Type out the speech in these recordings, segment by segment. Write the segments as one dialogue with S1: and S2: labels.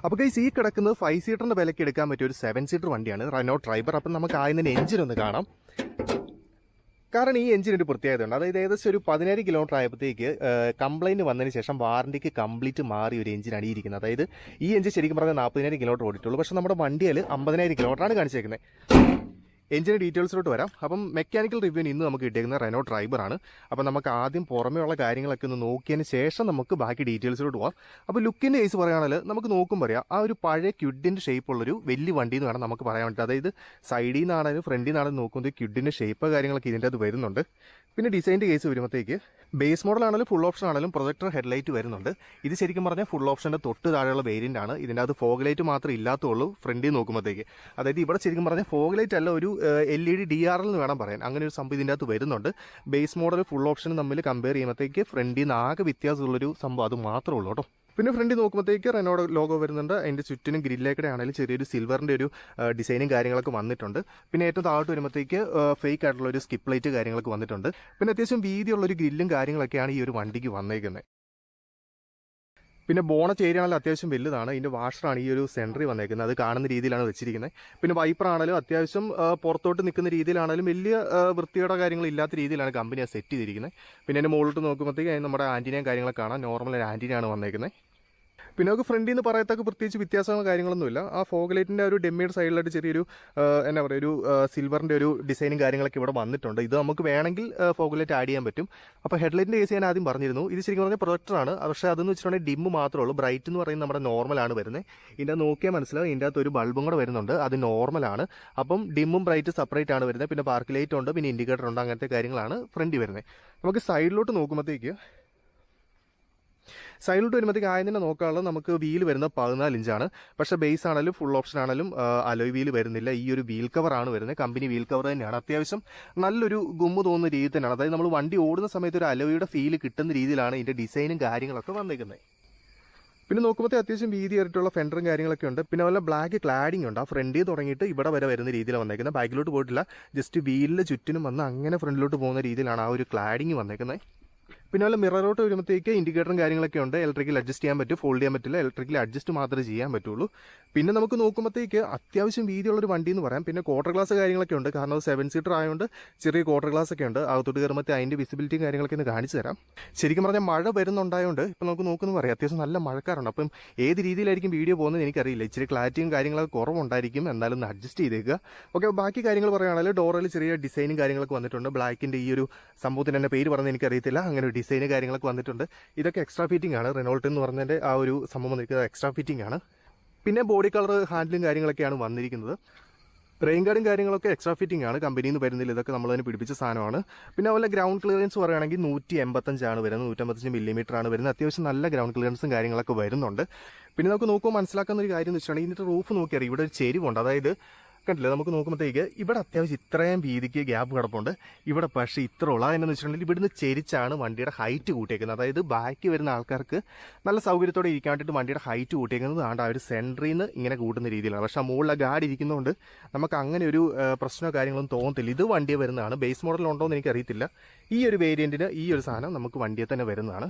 S1: അപ്പോൾ ഗൈസ് ഈ കിടക്കുന്നത് 5 സീറ്ററിന്റെ വിലയ്ക്ക് എടുക്കാൻ പറ്റിയ ഒരു 7 സീറ്റർ വണ്ടിയാണ് റെനോ ട്രൈബർ. അപ്പം നമുക്ക് ആദ്യം എഞ്ചിൻ ഒന്ന് കാണാം. കാരണം ഈ എഞ്ചിൻ ഒരു പ്രത്യേകതയുണ്ട്. അതായത് ഏകദേശം ഒരു 17 കിലോമീറ്റർ ആയപ്പോഴത്തേക്ക് കംപ്ലൈൻറ്റ് വന്നതിന് ശേഷം വാറണ്ടിക്ക് കംപ്ലീറ്റ് മാറി ഒരു എഞ്ചിനാണ് ഇരിക്കുന്നത്. അതായത് ഈ എഞ്ചിൻ ശരിക്കും പറഞ്ഞാൽ 40,000 കിലോമീറ്റർ ഓടിയിട്ടുള്ളൂ. പക്ഷേ നമ്മുടെ വണ്ടിയിൽ 50,000 കിലോമീറ്ററാണ് കാണിച്ചേക്കുന്നത്. എഞ്ചിൻ്റെ ഡീറ്റെയിൽസിലോട്ട് വരാം. അപ്പം മെക്കാനിക്കൽ റിവ്യൂവിന് ഇന്ന് നമുക്ക് കിട്ടിയിരിക്കുന്ന റെനോ ട്രൈബർ ആണ്. അപ്പം നമുക്ക് ആദ്യം പുറമേ ഉള്ള കാര്യങ്ങളൊക്കെ ഒന്ന് നോക്കിയതിന് ശേഷം നമുക്ക് ബാക്കി ഡീറ്റെയിൽസിലോട്ട് പോകാം. അപ്പോൾ ലുക്കിൻ്റെ കേസ് പറയുകയാണെങ്കിൽ നമുക്ക് നോക്കും പറയാം ആ ഒരു പഴയ ക്യുഡിൻ്റെ ഷേപ്പുള്ളൊരു വലിയ വണ്ടി എന്ന് വേണം നമുക്ക് പറയാൻ വേണ്ടി. അതായത് സൈഡിൽ നിന്നാണെങ്കിലും ഫ്രണ്ടിൽ നിന്നാണെങ്കിലും നോക്കുന്നത് ക്യുഡിൻ്റെ ഷേപ്പ് കാര്യങ്ങളൊക്കെ ഇതിൻ്റെ അത് വരുന്നുണ്ട്. പിന്നെ ഡിസൈൻ്റെ കേസ് വരുമ്പോഴത്തേക്ക് ബേസ് മോഡൽ ആണെങ്കിലും ഫുൾ ഓപ്ഷൻ ആണെങ്കിലും പ്രൊജക്ടർ ഹെഡ്ലൈറ്റ് വരുന്നുണ്ട്. ഇത് ശരിക്കും പറഞ്ഞാൽ ഫുൾ ഓപ്ഷൻ്റെ തൊട്ട് താഴെയുള്ള വേരിയൻ്റ് ആണ്. ഇതിൻ്റെ അത് ഫോഗ് ലൈറ്റ് മാത്രമേ ഇല്ലാത്തുള്ളൂ ഫ്രണ്ടിൽ നോക്കുമ്പോഴത്തേക്ക്. അതായത് ഇവിടെ ശരിക്കും പറഞ്ഞാൽ ഫോഗ് ലൈറ്റ് അല്ല, ഒരു LED DRL എന്ന് വേണം പറയാൻ. അങ്ങനെ ഒരു സംഭവം ഇതിൻ്റെ അകത്ത് വരുന്നുണ്ട്. ബേസ് മോഡൽ ഫുൾ ഓപ്ഷനും തമ്മിൽ കമ്പയർ ചെയ്യുമ്പോഴത്തേക്ക് ഫ്രണ്ടിൽ നിന്ന് ആകെ വ്യത്യാസമുള്ളൊരു സംഭവം അത് മാത്രമേ ഉള്ളൂ കേട്ടോ. പിന്നെ ഫ്രണ്ടിൽ നോക്കുമ്പോഴത്തേക്ക് റെനോയുടെ ലോഗോ വരുന്നുണ്ട്. അതിൻ്റെ ചുറ്റിനും ഗ്രില്ലേക്കടെ ആണെങ്കിലും ചെറിയൊരു സിൽവറിൻ്റെ ഒരു ഡിസൈനും കാര്യങ്ങളൊക്കെ വന്നിട്ടുണ്ട്. പിന്നെ ഏറ്റവും താഴോട്ട് വരുമ്പോഴത്തേക്ക് ഫേക്ക് ആയിട്ടുള്ള ഒരു സ്കിപ്പ് ലൈറ്റ് കാര്യങ്ങളൊക്കെ വന്നിട്ടുണ്ട്. പിന്നെ അത്യാവശ്യം വീതിയുള്ളൊരു ഗ്രില്ലും കാര്യങ്ങളൊക്കെയാണ് ഈ ഒരു വണ്ടിക്ക് വന്നേക്കുന്നത്. പിന്നെ ബോണറ്റ് ഏരിയ ആണെങ്കിലും അത്യാവശ്യം വലുതാണ്. ഇതിൻ്റെ വാഷറാണ് ഈ ഒരു സെൻറ്ററിൽ വന്നേക്കുന്നത്. അത് കാണുന്ന രീതിയിലാണ് വെച്ചിരിക്കുന്നത്. പിന്നെ വൈപ്പർ ആണെങ്കിലും അത്യാവശ്യം പുറത്തോട്ട് നിൽക്കുന്ന രീതിയിലാണെങ്കിലും വലിയ വൃത്തിയുടെ കാര്യങ്ങൾ ഇല്ലാത്ത രീതിയിലാണ് കമ്പനി സെറ്റ് ചെയ്തിരിക്കുന്നത്. പിന്നെ അതിൻ്റെ മുകളിലോട്ട് നോക്കുമ്പോഴത്തേക്ക് നമ്മുടെ ആൻറ്റിനയും കാര്യങ്ങളൊക്കെ കാണാം. നോർമൽ ആൻറ്റിനയാണ് വന്നേക്കുന്നത്. പിന്നെ നമുക്ക് ഫ്രണ്ടിൽ നിന്ന് പറയത്തക്ക പ്രത്യേകിച്ച് വ്യത്യാസങ്ങളും കാര്യങ്ങളൊന്നുമില്ല. ആ ഫോഗ് ലൈറ്റിൻ്റെ ഒരു ഡെമ്മിയുടെ സൈഡിലായിട്ട് ചെറിയൊരു എന്നാ പറയുക ഒരു സിൽവറിൻ്റെ ഒരു ഡിസൈനും കാര്യങ്ങളൊക്കെ ഇവിടെ വന്നിട്ടുണ്ട്. ഇത് നമുക്ക് വേണമെങ്കിൽ ഫോഗ് ലൈറ്റ് ആഡ് ചെയ്യാൻ പറ്റും. അപ്പോൾ ഹെഡ്ലൈറ്റിൻ്റെ കേസ് ഞാൻ ആദ്യം പറഞ്ഞിരുന്നു. ഇത് ശരിക്കും പറഞ്ഞാൽ പ്രൊജക്ടറാണ്. പക്ഷേ അതെന്ന് വെച്ചിട്ടുണ്ടെങ്കിൽ ഡിമ്മ് മാത്രമേ ഉള്ളൂ. ബ്രൈറ്റ് എന്ന് പറയുന്നത് നമ്മുടെ നോർമലാണ് വരുന്നത്. ഇതിൻ്റെ നോക്കിയാൽ മനസ്സിലാവും ഇതിൻ്റെ അകത്ത് ഒരു ബൾബും കൂടെ വരുന്നുണ്ട്. അത് നോർമലാണ്. അപ്പം ഡിമ്മും ബ്രൈറ്റ് സെപ്പറേറ്റ് ആണ് വരുന്നത്. പിന്നെ പാർക്ക് ലൈറ്റ് ഉണ്ട്, പിന്നെ ഇൻഡിക്കേറ്റർ ഉണ്ട്. അങ്ങനത്തെ കാര്യങ്ങളാണ് ഫ്രണ്ടിൽ വരുന്നത്. നമുക്ക് സൈഡിലോട്ട് നോക്കുമ്പോഴത്തേക്ക് വരുമ്പോഴത്തേക്ക് ആദ്യം തന്നെ നോക്കാനുള്ളത് നമുക്ക് വീൽ വരുന്നത് 14 ഇഞ്ചാണ്. പക്ഷേ ബേസ് ആണെങ്കിലും ഫുൾ ഓപ്ഷൻ ആണെങ്കിലും അലോയ് വീൽ വരുന്നില്ല. ഈ ഒരു വീൽ കവറാണ് വരുന്നത്. കമ്പനി വീൽ കവർ തന്നെയാണ്. അത്യാവശ്യം നല്ലൊരു ഗുമ്മ് തോന്നുന്ന രീതിയിൽ തന്നെയാണ്. അതായത് നമ്മൾ വണ്ടി ഓടുന്ന സമയത്ത് ഒരു അലോയുടെ ഫീൽ കിട്ടുന്ന രീതിയിലാണ് ഇതിൻ്റെ ഡിസൈനും കാര്യങ്ങളൊക്കെ വന്നിരിക്കുന്നത്. പിന്നെ നോക്കുമ്പോഴത്തെ അത്യാവശ്യം വീതിയായിട്ടുള്ള ഫെൻഡറും കാര്യങ്ങളൊക്കെ ഉണ്ട്. പിന്നെ അതുപോലെ ബ്ലാക്ക് ക്ലാഡിംഗ് ഉണ്ട്. ആ ഫ്രണ്ടിൽ തുടങ്ങിയിട്ട് ഇവിടെ വരെ വരുന്ന രീതിയിലാണ് വന്നേക്കുന്നത്. ബാക്കിലോട്ട് പോയിട്ടില്ല. ജസ്റ്റ് വീലിൻ്റെ ചുറ്റിനും വന്ന് അങ്ങനെ ഫ്രണ്ടിലോട്ട് പോകുന്ന രീതിയിലാണ് ആ ഒരു ക്ലാഡിങ് വന്നേക്കുന്നത്. പിന്നെ അതുപോലെ മിററോട്ട് വരുമ്പോഴത്തേക്ക് ഇൻഡിക്കേറ്ററും കാര്യങ്ങളൊക്കെ ഉണ്ട്. ഇലക്ട്രിക്കൽ അഡ്ജസ്റ്റ് ചെയ്യാൻ പറ്റും, ഫോൾഡ് ചെയ്യാൻ പറ്റില്ല. ഇലക്ട്രിക്കൽ അഡ്ജസ്റ്റ് മാത്രമേ ചെയ്യാൻ പറ്റുള്ളൂ. പിന്നെ നമുക്ക് നോക്കുമ്പോഴത്തേക്ക് അത്യാവശ്യം വീതിയുള്ളൊരു വണ്ടി എന്ന് പറയാം. പിന്നെ ക്വാർട്ടർ ഗ്ലാസ് കാര്യങ്ങളൊക്കെ ഉണ്ട്. കാരണം അത് 7 സീറ്റർ ആയതുകൊണ്ട് ചെറിയ ക്വാർട്ടർ ഗ്ലാസ് ഒക്കെ ഉണ്ട്. അകത്തോട്ട് കയറുമ്പോഴത്തെ അതിൻ്റെ വിസിബിലിറ്റിയും കാര്യങ്ങളൊക്കെ ഒന്ന് കാണിച്ചു തരാം. ശരിക്കും പറഞ്ഞാൽ മഴ വരുന്നുണ്ടായതുകൊണ്ട് ഇപ്പം നമുക്ക് നോക്കുന്നു പറയാം അത്യാവശ്യം നല്ല മഴക്കാറുണ്ട്. അപ്പം ഏത് രീതിയിലായിരിക്കും വീഡിയോ പോകുന്നത് എനിക്കറിയില്ല. ഇച്ചിരി ക്ലാരിറ്റിയും കാര്യങ്ങളൊക്കെ കുറവുണ്ടായിരിക്കും. എന്തായാലും ഒന്ന് അഡ്ജസ്റ്റ് ചെയ്തേക്കുക. ഓക്കെ, ബാക്കി കാര്യങ്ങൾ പറയുകയാണെങ്കിൽ ഡോറിൽ ചെറിയ ഡിസൈനും കാര്യങ്ങളൊക്കെ വന്നിട്ടുണ്ട്. ബ്ലാക്കിൻ്റെ ഈ ഒരു സംഭവത്തിൻ്റെ എൻ്റെ പേര് പറഞ്ഞ് എനിക്കറിയത്തില്ല. അങ്ങനെ ഒരു ഡിസൈന് കാര്യങ്ങളൊക്കെ വന്നിട്ടുണ്ട്. ഇതൊക്കെ എക്സ്ട്രാ ഫിറ്റിംഗ് ആണ്. റെനോൾട്ട് എന്ന് പറഞ്ഞതിൻ്റെ ആ ഒരു സംഭവം വന്നിരിക്കുന്നത് എക്സ്ട്രാ ഫിറ്റിംഗ് ആണ്. പിന്നെ ബോഡി കളർ ഹാൻഡിലും കാര്യങ്ങളൊക്കെയാണ് വന്നിരിക്കുന്നത്. റെയിൻ ഗാർഡും കാര്യങ്ങളൊക്കെ എക്സ്ട്രാ ഫിറ്റിംഗ് ആണ്. കമ്പനിയിൽ നിന്ന് വരുന്നില്ല. ഇതൊക്കെ നമ്മൾ തന്നെ പിടിപ്പിച്ച സാധനമാണ്. പിന്നെ അതുപോലെ ഗ്രൗണ്ട് ക്ലിയറൻസ് പറയുകയാണെങ്കിൽ 185 വരുന്നത്. 155 മില്ലിമീറ്റർ ആണ് വരുന്നത്. അത്യാവശ്യം നല്ല ഗ്രൗണ്ട് ക്ലിയറൻസും കാര്യങ്ങളൊക്കെ വരുന്നുണ്ട്. പിന്നെ നമുക്ക് നോക്കുമ്പോൾ മനസ്സിലാക്കുന്ന ഒരു കാര്യം എന്ന് വെച്ചിട്ടുണ്ടെങ്കിൽ ഇതിൻ്റെ റൂഫ് നോക്കിയാൽ ഇവിടെ ഒരു ചെരിവുണ്ട്. അതായത് കണ്ടില്ലേ, നമുക്ക് നോക്കുമ്പോഴത്തേക്ക് ഇവിടെ അത്യാവശ്യം ഇത്രയും വീതിക്ക് ഗ്യാപ്പ് കിടപ്പുണ്ട്. ഇവിടെ പക്ഷേ ഇത്ര ഉള്ള അതെന്നു വെച്ചിട്ടുണ്ടെങ്കിൽ ഇവിടുന്ന് ചെരിച്ചാണ് വണ്ടിയുടെ ഹൈറ്റ് കൂട്ടിയേക്കുന്നത്. അതായത് ബാക്കി വരുന്ന ആൾക്കാർക്ക് നല്ല സൗകര്യത്തോടെ ഇരിക്കാൻ വേണ്ടിയിട്ട് വണ്ടിയുടെ ഹൈറ്റ് കൂട്ടിയേക്കുന്നത് ആ ഒരു സെൻറ്ററിൽ നിന്ന് ഇങ്ങനെ കൂട്ടുന്ന രീതിയിലാണ്. പക്ഷേ ആ മുകളിലെ ഗാർഡ് ഇരിക്കുന്നതുകൊണ്ട് നമുക്ക് അങ്ങനെ ഒരു പ്രശ്നമോ കാര്യങ്ങളൊന്നും തോന്നത്തില്ല. ഇത് വണ്ടിയെ വരുന്നതാണ്. ബേസ് മോഡൽ ഉണ്ടോ എന്ന് എനിക്കറിയത്തില്ല. ഈ ഒരു വേരിയൻറ്റിന് ഈ ഒരു സാധനം നമുക്ക് വണ്ടിയെ തന്നെ വരുന്നതാണ്.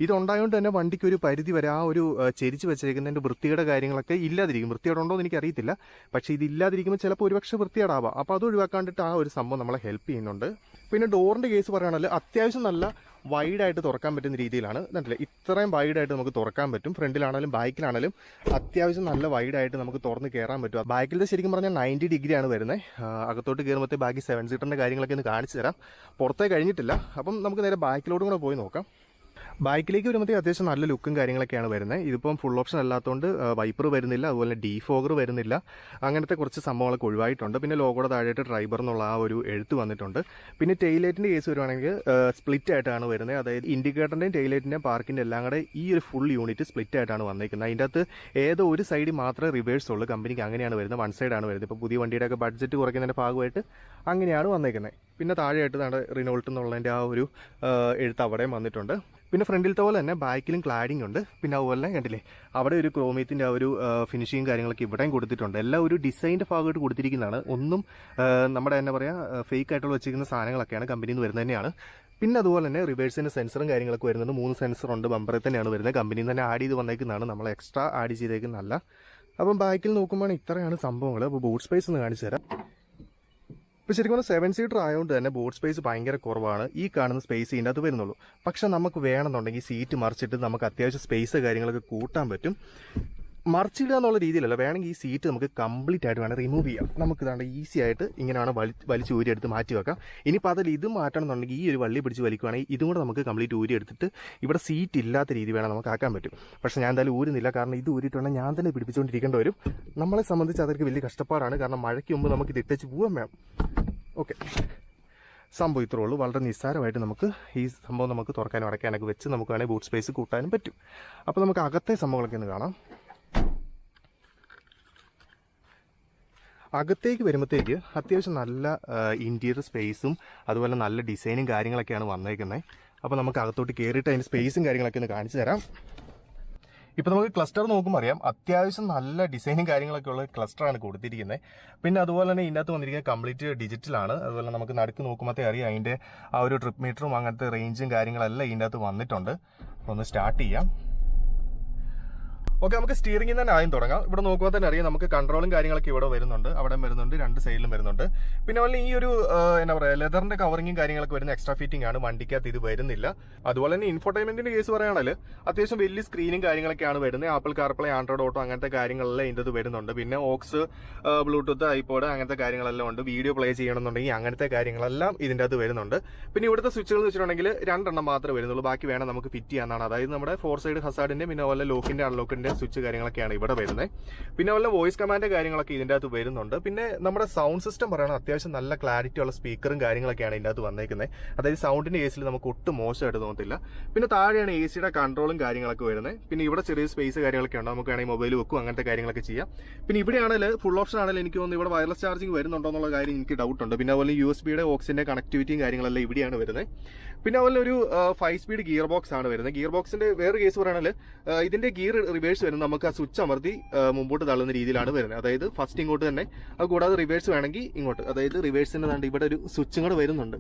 S1: ഇതുണ്ടായതുകൊണ്ട് തന്നെ വണ്ടിക്ക് ഒരു പരിധി വരെ ആ ഒരു ചെരിച്ച് വെച്ചേക്കുന്നതിൻ്റെ വൃത്തിയുടെ കാര്യങ്ങളൊക്കെ ഇല്ലാതിരിക്കും. വൃത്തിയോടെ ഉണ്ടോ എന്ന് എനിക്കറിയത്തില്ല. പക്ഷേ ഇതില്ലാതിരിക്കുമ്പോൾ ചിലപ്പോൾ ഒരുപക്ഷെ വൃത്തിയോടാവാം. അപ്പോൾ അത് ഒഴിവാക്കാണ്ടിട്ട് ആ ഒരു സംഭവം നമ്മളെ ഹെൽപ്പ് ചെയ്യുന്നുണ്ട്. പിന്നെ ഡോറിൻ്റെ കേസ് പറയുകയാണെങ്കിൽ അത്യാവശ്യം നല്ല വൈഡായിട്ട് തുറക്കാൻ പറ്റുന്ന രീതിയിലാണ്. എന്നിട്ടില്ല ഇത്രയും വൈഡായിട്ട് നമുക്ക് തുറക്കാൻ പറ്റും. ഫ്രണ്ടിലാണെങ്കിലും ബാക്കിലാണെങ്കിലും അത്യാവശ്യം നല്ല വൈഡായിട്ട് നമുക്ക് തുറന്ന് കയറാൻ പറ്റും. ബാക്കിൽ ശരിക്കും പറഞ്ഞാൽ 90 ഡിഗ്രിയാണ് വരുന്നത്. അകത്തോട്ട് കയറുമ്പോഴത്തെ ബാക്കി 7 സീറ്ററിൻ്റെ കാര്യങ്ങളൊക്കെ ഒന്ന് കാണിച്ചു തരാം. പുറത്തേ കഴിഞ്ഞിട്ടില്ല. അപ്പം നമുക്ക് നേരെ ബാക്കിലോട്ടും കൂടെ പോയി നോക്കാം. ബൈക്കിലേക്ക് വരുമ്പോഴത്തേക്ക് അത്യാവശ്യം നല്ല ലുക്കും കാര്യങ്ങളൊക്കെയാണ് വരുന്നത്. ഇതിപ്പം ഫുൾ ഓപ്ഷൻ അല്ലാത്തതുകൊണ്ട് വൈപ്പർ വരുന്നില്ല, അതുപോലെ ഡീഫോഗർ വരുന്നില്ല. അങ്ങനത്തെ കുറച്ച് സംഭവങ്ങളൊക്കെ ഒഴിവായിട്ടുണ്ട്. പിന്നെ ലോഗോയുടെ താഴെയായിട്ട് ട്രൈബർ എന്നുള്ള ആ ഒരു എഴുത്ത് വന്നിട്ടുണ്ട്. പിന്നെ ടെയിലൈറ്റിൻ്റെ കേസ് വരുവാണെങ്കിൽ സ്പ്ലിറ്റ് ആയിട്ടാണ് വരുന്നത്. അതായത് ഇൻഡിക്കേറ്ററിൻ്റെയും ടെയിലൈറ്റിൻ്റെയും പാർക്കിൻ്റെ എല്ലാം കൂടെ ഈ ഒരു ഫുൾ യൂണിറ്റ് സ്പ്ലിറ്റ് ആയിട്ടാണ് വന്നിരിക്കുന്നത്. അതിൻ്റെ അകത്ത് ഏതോ ഒരു സൈഡിൽ മാത്രമേ റിവേഴ്സ് ഉള്ളൂ. കമ്പനിക്ക് അങ്ങനെയാണ് വരുന്നത്. വൺ സൈഡാണ് വരുന്നത്. ഇപ്പോൾ പുതിയ വണ്ടിയുടെയൊക്കെ ബഡ്ജറ്റ് കുറയ്ക്കുന്നതിൻ്റെ ഭാഗമായിട്ട് അങ്ങനെയാണ് വന്നേക്കുന്നത്. പിന്നെ താഴെയായിട്ട് നമ്മുടെ റിനോൾട്ട് എന്നുള്ളതിൻ്റെ ആ ഒരു എഴുത്ത് അവിടെയും വന്നിട്ടുണ്ട്. പിന്നെ ഫ്രണ്ടിലത്തെ പോലെ തന്നെ ബാക്കിലും ക്ലാഡിംഗ് ഉണ്ട്. പിന്നെ അതുപോലെ കണ്ടില്ലേ അവിടെ ഒരു ക്രോമിയത്തിൻ്റെ ആ ഒരു ഫിനിഷിങ് കാര്യങ്ങളൊക്കെ ഇവിടെയും കൊടുത്തിട്ടുണ്ട്. എല്ലാം ഒരു ഡിസൈൻ്റെ ഭാഗമായിട്ട് കൊടുത്തിരിക്കുന്നതാണ്. ഒന്നും നമ്മുടെ എന്താ പറയുക ഫേക്ക് ആയിട്ടുള്ള വെച്ചിരിക്കുന്ന സാധനങ്ങളൊക്കെയാണ് കമ്പനിയിൽ നിന്ന് വരുന്നത് തന്നെയാണ്. പിന്നെ അതുപോലെ തന്നെ റിവേഴ്സിൻ്റെ സെൻസറും കാര്യങ്ങളൊക്കെ വരുന്നുണ്ട്. 3 സെൻസറുണ്ട്. ബമ്പറിൽ തന്നെയാണ് വരുന്നത്. കമ്പനിയിൽ തന്നെ ആഡ് ചെയ്ത് വന്നേക്കുന്നതാണ്, നമ്മൾ എക്സ്ട്രാ ആഡ് ചെയ്തേക്കുന്നതല്ല. അപ്പം ബാക്കിൽ നോക്കുമ്പോൾ ഇത്രയാണ് സംഭവങ്ങൾ. അപ്പോൾ ബൂട്ട് സ്പേസ് ഒന്ന് കാണിച്ചു തരാം. ഇപ്പോൾ ശരിക്കും 7 സീറ്റർ ആയതുകൊണ്ട് തന്നെ ബൂട്ട് സ്പേസ് ഭയങ്കര കുറവാണ്. ഈ കാണുന്ന സ്പേസ് ഇതിൻ്റെ അകത്ത് വരുന്നുള്ളൂ. പക്ഷെ നമുക്ക് വേണമെന്നുണ്ടെങ്കിൽ സീറ്റ് മറിച്ചിട്ട് നമുക്ക് അത്യാവശ്യം സ്പേസ് കാര്യങ്ങളൊക്കെ കൂട്ടാൻ പറ്റും. മറിച്ചിടുക എന്നുള്ള രീതിയിലല്ല, വേണമെങ്കിൽ ഈ സീറ്റ് നമുക്ക് കംപ്ലീറ്റ് ആയിട്ട് വേണം റിമൂവ് ചെയ്യാം. നമുക്ക് ഇതാണ്ട് ഈസി ആയിട്ട് ഇങ്ങനെയാണ് വലിച്ച് ഊരിയെടുത്ത് മാറ്റി വെക്കാം. ഇനിയിപ്പോൾ അതിൽ ഇത് മാറ്റണം എന്നുണ്ടെങ്കിൽ ഈ ഒരു വള്ളി പിടിച്ച് വലിക്കുകയാണെങ്കിൽ ഇതും കൂടെ നമുക്ക് കംപ്ലീറ്റ് ഊരിയെടുത്തിട്ട് ഇവിടെ സീറ്റ് ഇല്ലാത്ത രീതി വേണം നമുക്ക് ആക്കാൻ പറ്റും. പക്ഷേ ഞാൻ എന്തായാലും ഊരുന്നില്ല, കാരണം ഇത് ഊരിയിട്ടുണ്ടെങ്കിൽ ഞാൻ തന്നെ പിടിപ്പിച്ചുകൊണ്ടിരിക്കേണ്ടി വരും. നമ്മളെ സംബന്ധിച്ച് അതൊക്കെ വലിയ കഷ്ടപ്പാടാണ്, കാരണം മഴയ്ക്ക് മുമ്പ് നമുക്ക് ഇത് ഇട്ടേച്ച് പോകാൻ വേണം. ഓക്കെ, സംഭവം ഇത്രേ ഉള്ളൂ. വളരെ നിസ്സാരമായിട്ട് നമുക്ക് ഈ സംഭവം നമുക്ക് തുറക്കാനും അടയ്ക്കാനൊക്കെ വെച്ച് നമുക്ക് വേണമെങ്കിൽ ബൂട്ട് സ്പേസ് കൂട്ടാനും പറ്റും. അപ്പോൾ നമുക്ക് അകത്തെ സംഭവങ്ങളൊക്കെ ഒന്ന് കാണാം. അകത്തേക്ക് വരുമ്പോഴത്തേക്ക് അത്യാവശ്യം നല്ല ഇൻറ്റീരിയർ സ്പേസും അതുപോലെ നല്ല ഡിസൈനും കാര്യങ്ങളൊക്കെയാണ് വന്നേക്കുന്നത്. അപ്പോൾ നമുക്ക് അകത്തോട്ട് കയറിയിട്ട് അതിൻ്റെ സ്പേസും കാര്യങ്ങളൊക്കെ ഒന്ന് കാണിച്ചു തരാം. ഇപ്പോൾ നമുക്ക് ക്ലസ്റ്റർ നോക്കുമ്പോൾ അറിയാം, അത്യാവശ്യം നല്ല ഡിസൈനും കാര്യങ്ങളൊക്കെ ഉള്ള ക്ലസ്റ്ററാണ് കൊടുത്തിരിക്കുന്നത്. പിന്നെ അതുപോലെ തന്നെ ഇതിനകത്ത് വന്നിരിക്കുന്നത് കംപ്ലീറ്റ് ഡിജിറ്റലാണ്. അതുപോലെ നമുക്ക് നടുക്ക് നോക്കുമ്പോഴത്തേ അറിയാം അതിൻ്റെ ആ ഒരു ട്രിപ്പ് മീറ്ററും അങ്ങനത്തെ റേഞ്ചും കാര്യങ്ങളെല്ലാം ഇതിൻ്റെ അകത്ത് വന്നിട്ടുണ്ട്. ഒന്ന് സ്റ്റാർട്ട് ചെയ്യാം. ഓക്കെ, നമുക്ക് സ്റ്റിയറിംഗിൽ തന്നെ ആദ്യം തുടങ്ങാം. ഇവിടെ നോക്കുമ്പോൾ തന്നെ അറിയാം നമുക്ക് കൺട്രോളും കാര്യങ്ങളൊക്കെ ഇവിടെ വരുന്നുണ്ട്, അവിടെ വരുന്നുണ്ട്, 2 സൈഡിലും വരുന്നുണ്ട്. പിന്നെ അതുപോലെ ഈ ഒരു എന്താ പറയുക ലെതറിന്റെ കവറിങ്ങും കാര്യങ്ങളൊക്കെ വരുന്ന എക്സ്ട്രാ ഫിറ്റിംഗ് ആണ്, വണ്ടിക്കകത്ത് ഇത് വരുന്നില്ല. അതുപോലെ തന്നെ ഇൻഫോർടൈൻമെന്റിന്റെ കേസ് പറയുകയാണെങ്കിൽ അത്യാവശ്യം വലിയ സ്ക്രീനും കാര്യങ്ങളൊക്കെയാണ് വരുന്നത്. ആപ്പിൾ കാർപ്ലേ, ആൻഡ്രോയിഡ് ഓട്ടോ അങ്ങനത്തെ കാര്യങ്ങളെല്ലാം ഇതിൻ്റെ വരുന്നുണ്ട്. പിന്നെ ഓക്സ്, ബ്ലൂടൂത്ത്, ഐപോഡ് അങ്ങനത്തെ കാര്യങ്ങളെല്ലാം ഉണ്ട്. വീഡിയോ പ്ലേ ചെയ്യണമെന്നുണ്ടെങ്കിൽ അങ്ങനത്തെ കാര്യങ്ങളെല്ലാം ഇതിൻ്റെ അകത്ത് വരുന്നുണ്ട്. പിന്നെ ഇവിടുത്തെ സ്വിച്ചുകൾ എന്ന് വെച്ചിട്ടുണ്ടെങ്കിൽ 2 എണ്ണം മാത്രമേ വരുന്നുള്ളൂ, ബാക്കി വേണം നമുക്ക് ഫിറ്റ് ചെയ്യാനാണ്. അതായത് നമ്മുടെ 4 സൈഡ് ഹസാർഡിന്റെ പിന്നെ അതുപോലെ ലോക്കിന്റെ അൺലോക്കിന്റെ സ്വിച്ച് കാര്യങ്ങളൊക്കെയാണ് ഇവിടെ വരുന്നത്. പിന്നെ അതുപോലെ വോയിസ് കമാൻഡ് കാര്യങ്ങളൊക്കെ ഇതിൻ്റെ അകത്ത് വരുന്നുണ്ട്. പിന്നെ നമ്മുടെ സൗണ്ട് സിസ്റ്റം പറയുന്നത് അത്യാവശ്യം നല്ല ക്ലാരിറ്റി ഉള്ള സ്പീക്കറും കാര്യങ്ങളൊക്കെയാണ് ഇതിൻ്റെ അകത്ത് വന്നേക്കുന്നത്. അതായത് സൗണ്ടിന്റെ കേസിൽ നമുക്ക് ഒട്ടും മോശമായിട്ട് തോന്നത്തില്ല. പിന്നെ താഴെയാണ് AC കൺട്രോളും കാര്യങ്ങളൊക്കെ വരുന്നത്. പിന്നെ ഇവിടെ ചെറിയ സ്പേസ് കാര്യങ്ങളൊക്കെ ഉണ്ട്, നമുക്ക് വേണമെങ്കിൽ മൊബൈൽ വെക്കും അങ്ങനത്തെ കാര്യങ്ങളൊക്കെ ചെയ്യാം. പിന്നെ ഇവിടെയാണെങ്കിൽ ഫുൾ ഓപ്ഷൻ ആണെങ്കിൽ എനിക്ക് തോന്നുന്നു ഇവിടെ വയർലെസ് ചാർജിങ് വരുന്നുണ്ടോ എന്നുള്ള കാര്യം എനിക്ക് ഡൗട്ട് ഉണ്ട്. പിന്നെ അതുപോലെ USB ഓക്സിന്റെ കണക്ടിവിറ്റിയും കാര്യങ്ങളെല്ലാം ഇവിടെയാണ് വരുന്നത്. പിന്നെ അതുപോലെ ഒരു 5 സ്പീഡ് ഗിയർ ബോക്സ് ആണ് വരുന്നത്. ഗിയർ ബോക്സിന്റെ വേറെ കേസ് പറയുകയാണെങ്കിൽ ഇതിന്റെ ഗിയർ റിവേഴ്സ് വരുന്നത് നമുക്ക് ആ സ്വിച്ച് അമർത്തി മുമ്പോട്ട് തള്ളുന്ന രീതിയിലാണ് വരുന്നത്. അതായത് ഫസ്റ്റ് ഇങ്ങോട്ട് തന്നെ, അത് കൂടാതെ റിവേഴ്സ് വേണമെങ്കിൽ ഇങ്ങോട്ട്, അതായത് റിവേഴ്സിന്റെ കണ്ട് ഇവിടെ ഒരു സ്വിച്ചും കൂടെ വരുന്നുണ്ട്.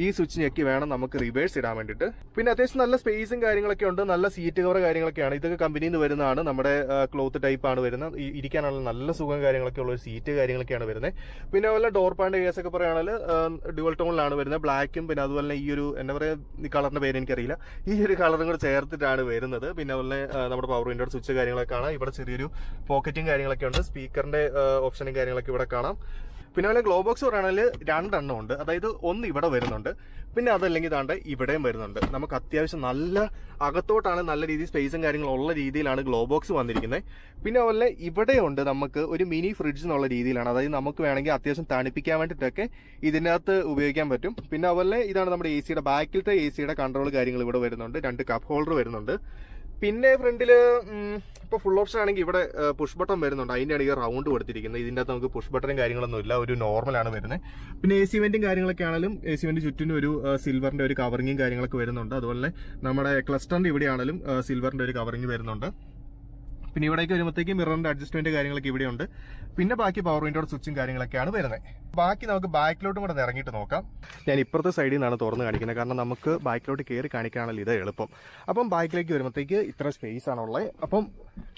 S1: ഈ സ്വിച്ച് ഞെക്കി വേണം നമുക്ക് റിവേഴ്സ് ഇടാൻ വേണ്ടിയിട്ട്. പിന്നെ അത്യാവശ്യം നല്ല സ്പേസും കാര്യങ്ങളൊക്കെ ഉണ്ട്, നല്ല സീറ്റ് കവർ കാര്യങ്ങളൊക്കെയാണ്. ഇതൊക്കെ കമ്പനിയിൽ നിന്ന് വരുന്നതാണ്, നമ്മുടെ ക്ലോത്ത് ടൈപ്പ് ആണ് വരുന്നത്. ഇരിക്കാനുള്ള നല്ല സുഖം കാര്യങ്ങളൊക്കെ ഉള്ള ഒരു സീറ്റ് കാര്യങ്ങളൊക്കെയാണ് വരുന്നത്. പിന്നെ അതുപോലെ ഡോർ പാൻ്റെ കേസൊക്കെ പറയുകയാണെങ്കിൽ ഡ്യുവൽ ടോണിലാണ് വരുന്നത്, ബ്ലാക്കും പിന്നെ അതുപോലെ തന്നെ ഈ ഒരു എന്താ പറയുക ഈ കളറിന്റെ പേര് എനിക്കറിയില്ല, ഈ ഒരു കളറും കൂടെ ചേർത്തിട്ടാണ് വരുന്നത്. പിന്നെ അതുപോലെ നമ്മുടെ പവർ വിൻഡോ സ്വിച്ച് കാര്യങ്ങളൊക്കെ കാണാം. ഇവിടെ ചെറിയൊരു പോക്കറ്റും കാര്യങ്ങളൊക്കെ ഉണ്ട്, സ്പീക്കറിന്റെ ഓപ്ഷനും കാര്യങ്ങളൊക്കെ ഇവിടെ കാണാം. പിന്നെ അതുപോലെ ഗ്ലോ ബോക്സ് പറയുകയാണെങ്കിൽ 2 എണ്ണം ഉണ്ട്, അതായത് ഒന്ന് ഇവിടെ വരുന്നുണ്ട്, പിന്നെ അതല്ലെങ്കിൽ താണ്ട് ഇവിടെയും വരുന്നുണ്ട്. നമുക്ക് അത്യാവശ്യം നല്ല അകത്തോട്ടാണ് നല്ല രീതിയിൽ സ്പേസും കാര്യങ്ങളും ഉള്ള രീതിയിലാണ് ഗ്ലോ ബോക്സ് വന്നിരിക്കുന്നത്. പിന്നെ അതുപോലെ ഇവിടെയുണ്ട് നമുക്ക് ഒരു മിനി ഫ്രിഡ്ജ് എന്നുള്ള രീതിയിലാണ്, അതായത് നമുക്ക് വേണമെങ്കിൽ അത്യാവശ്യം തണുപ്പിക്കാൻ വേണ്ടിയിട്ടൊക്കെ ഇതിനകത്ത് ഉപയോഗിക്കാൻ പറ്റും. പിന്നെ അതുപോലെ ഇതാണ് നമ്മുടെ ബാക്കിലത്തെ AC കൺട്രോൾ കാര്യങ്ങൾ ഇവിടെ വരുന്നുണ്ട്, 2 കപ്പ് ഹോൾഡർ വരുന്നുണ്ട്. പിന്നെ ഫ്രണ്ടിൽ ഇപ്പോൾ ഫുൾ ഓപ്ഷൻ ആണെങ്കിൽ ഇവിടെ പുഷ് ബട്ടൺ വരുന്നുണ്ട്, അതിൻ്റെയാണ് ഈ റൗണ്ട് കൊടുത്തിരിക്കുന്നത്. ഇതിൻ്റെ അകത്ത് നമുക്ക് പുഷ് ബട്ടണും കാര്യങ്ങളൊന്നും ഇല്ല, ഒരു നോർമലാണ് വരുന്നത്. പിന്നെ AC വെന്റും കാര്യങ്ങളൊക്കെ ആണെങ്കിലും AC വെന്റ് ചുറ്റിനും ഒരു സിൽവറിന്റെ ഒരു കവറിങ്ങും കാര്യങ്ങളൊക്കെ വരുന്നുണ്ട്. അതുപോലെ നമ്മുടെ ക്ലസ്റ്ററിന്റെ ഇവിടെ ആണെങ്കിലും സിൽവറിന്റെ ഒരു കവറിങ് വരുന്നുണ്ട്. പിന്നെ ഇവിടേക്ക് വരുമ്പോഴത്തേക്ക് മിററിന്റെ അഡ്ജസ്റ്റ്മെന്റ് കാര്യങ്ങളൊക്കെ ഇവിടെയുണ്ട്. പിന്നെ ബാക്കി പവർ വിൻഡോയുടെ സ്വിച്ചും കാര്യങ്ങളൊക്കെയാണ് വരുന്നത്. ബാക്കി നമുക്ക് ബാക്കിലോട്ടും കൂടെ ഇറങ്ങിയിട്ട് നോക്കാം. ഞാൻ ഇപ്പുറത്തെ സൈഡിൽ നിന്നാണ് തുറന്ന് കാണിക്കുന്നത്, കാരണം നമുക്ക് ബാക്കിലോട്ട് കയറി കാണിക്കാണല്ലോ ഇത് എളുപ്പം. അപ്പം ബാക്കിലേക്ക് വരുമ്പോഴത്തേക്ക് ഇത്ര സ്പേസ് ആണുള്ളത്. അപ്പം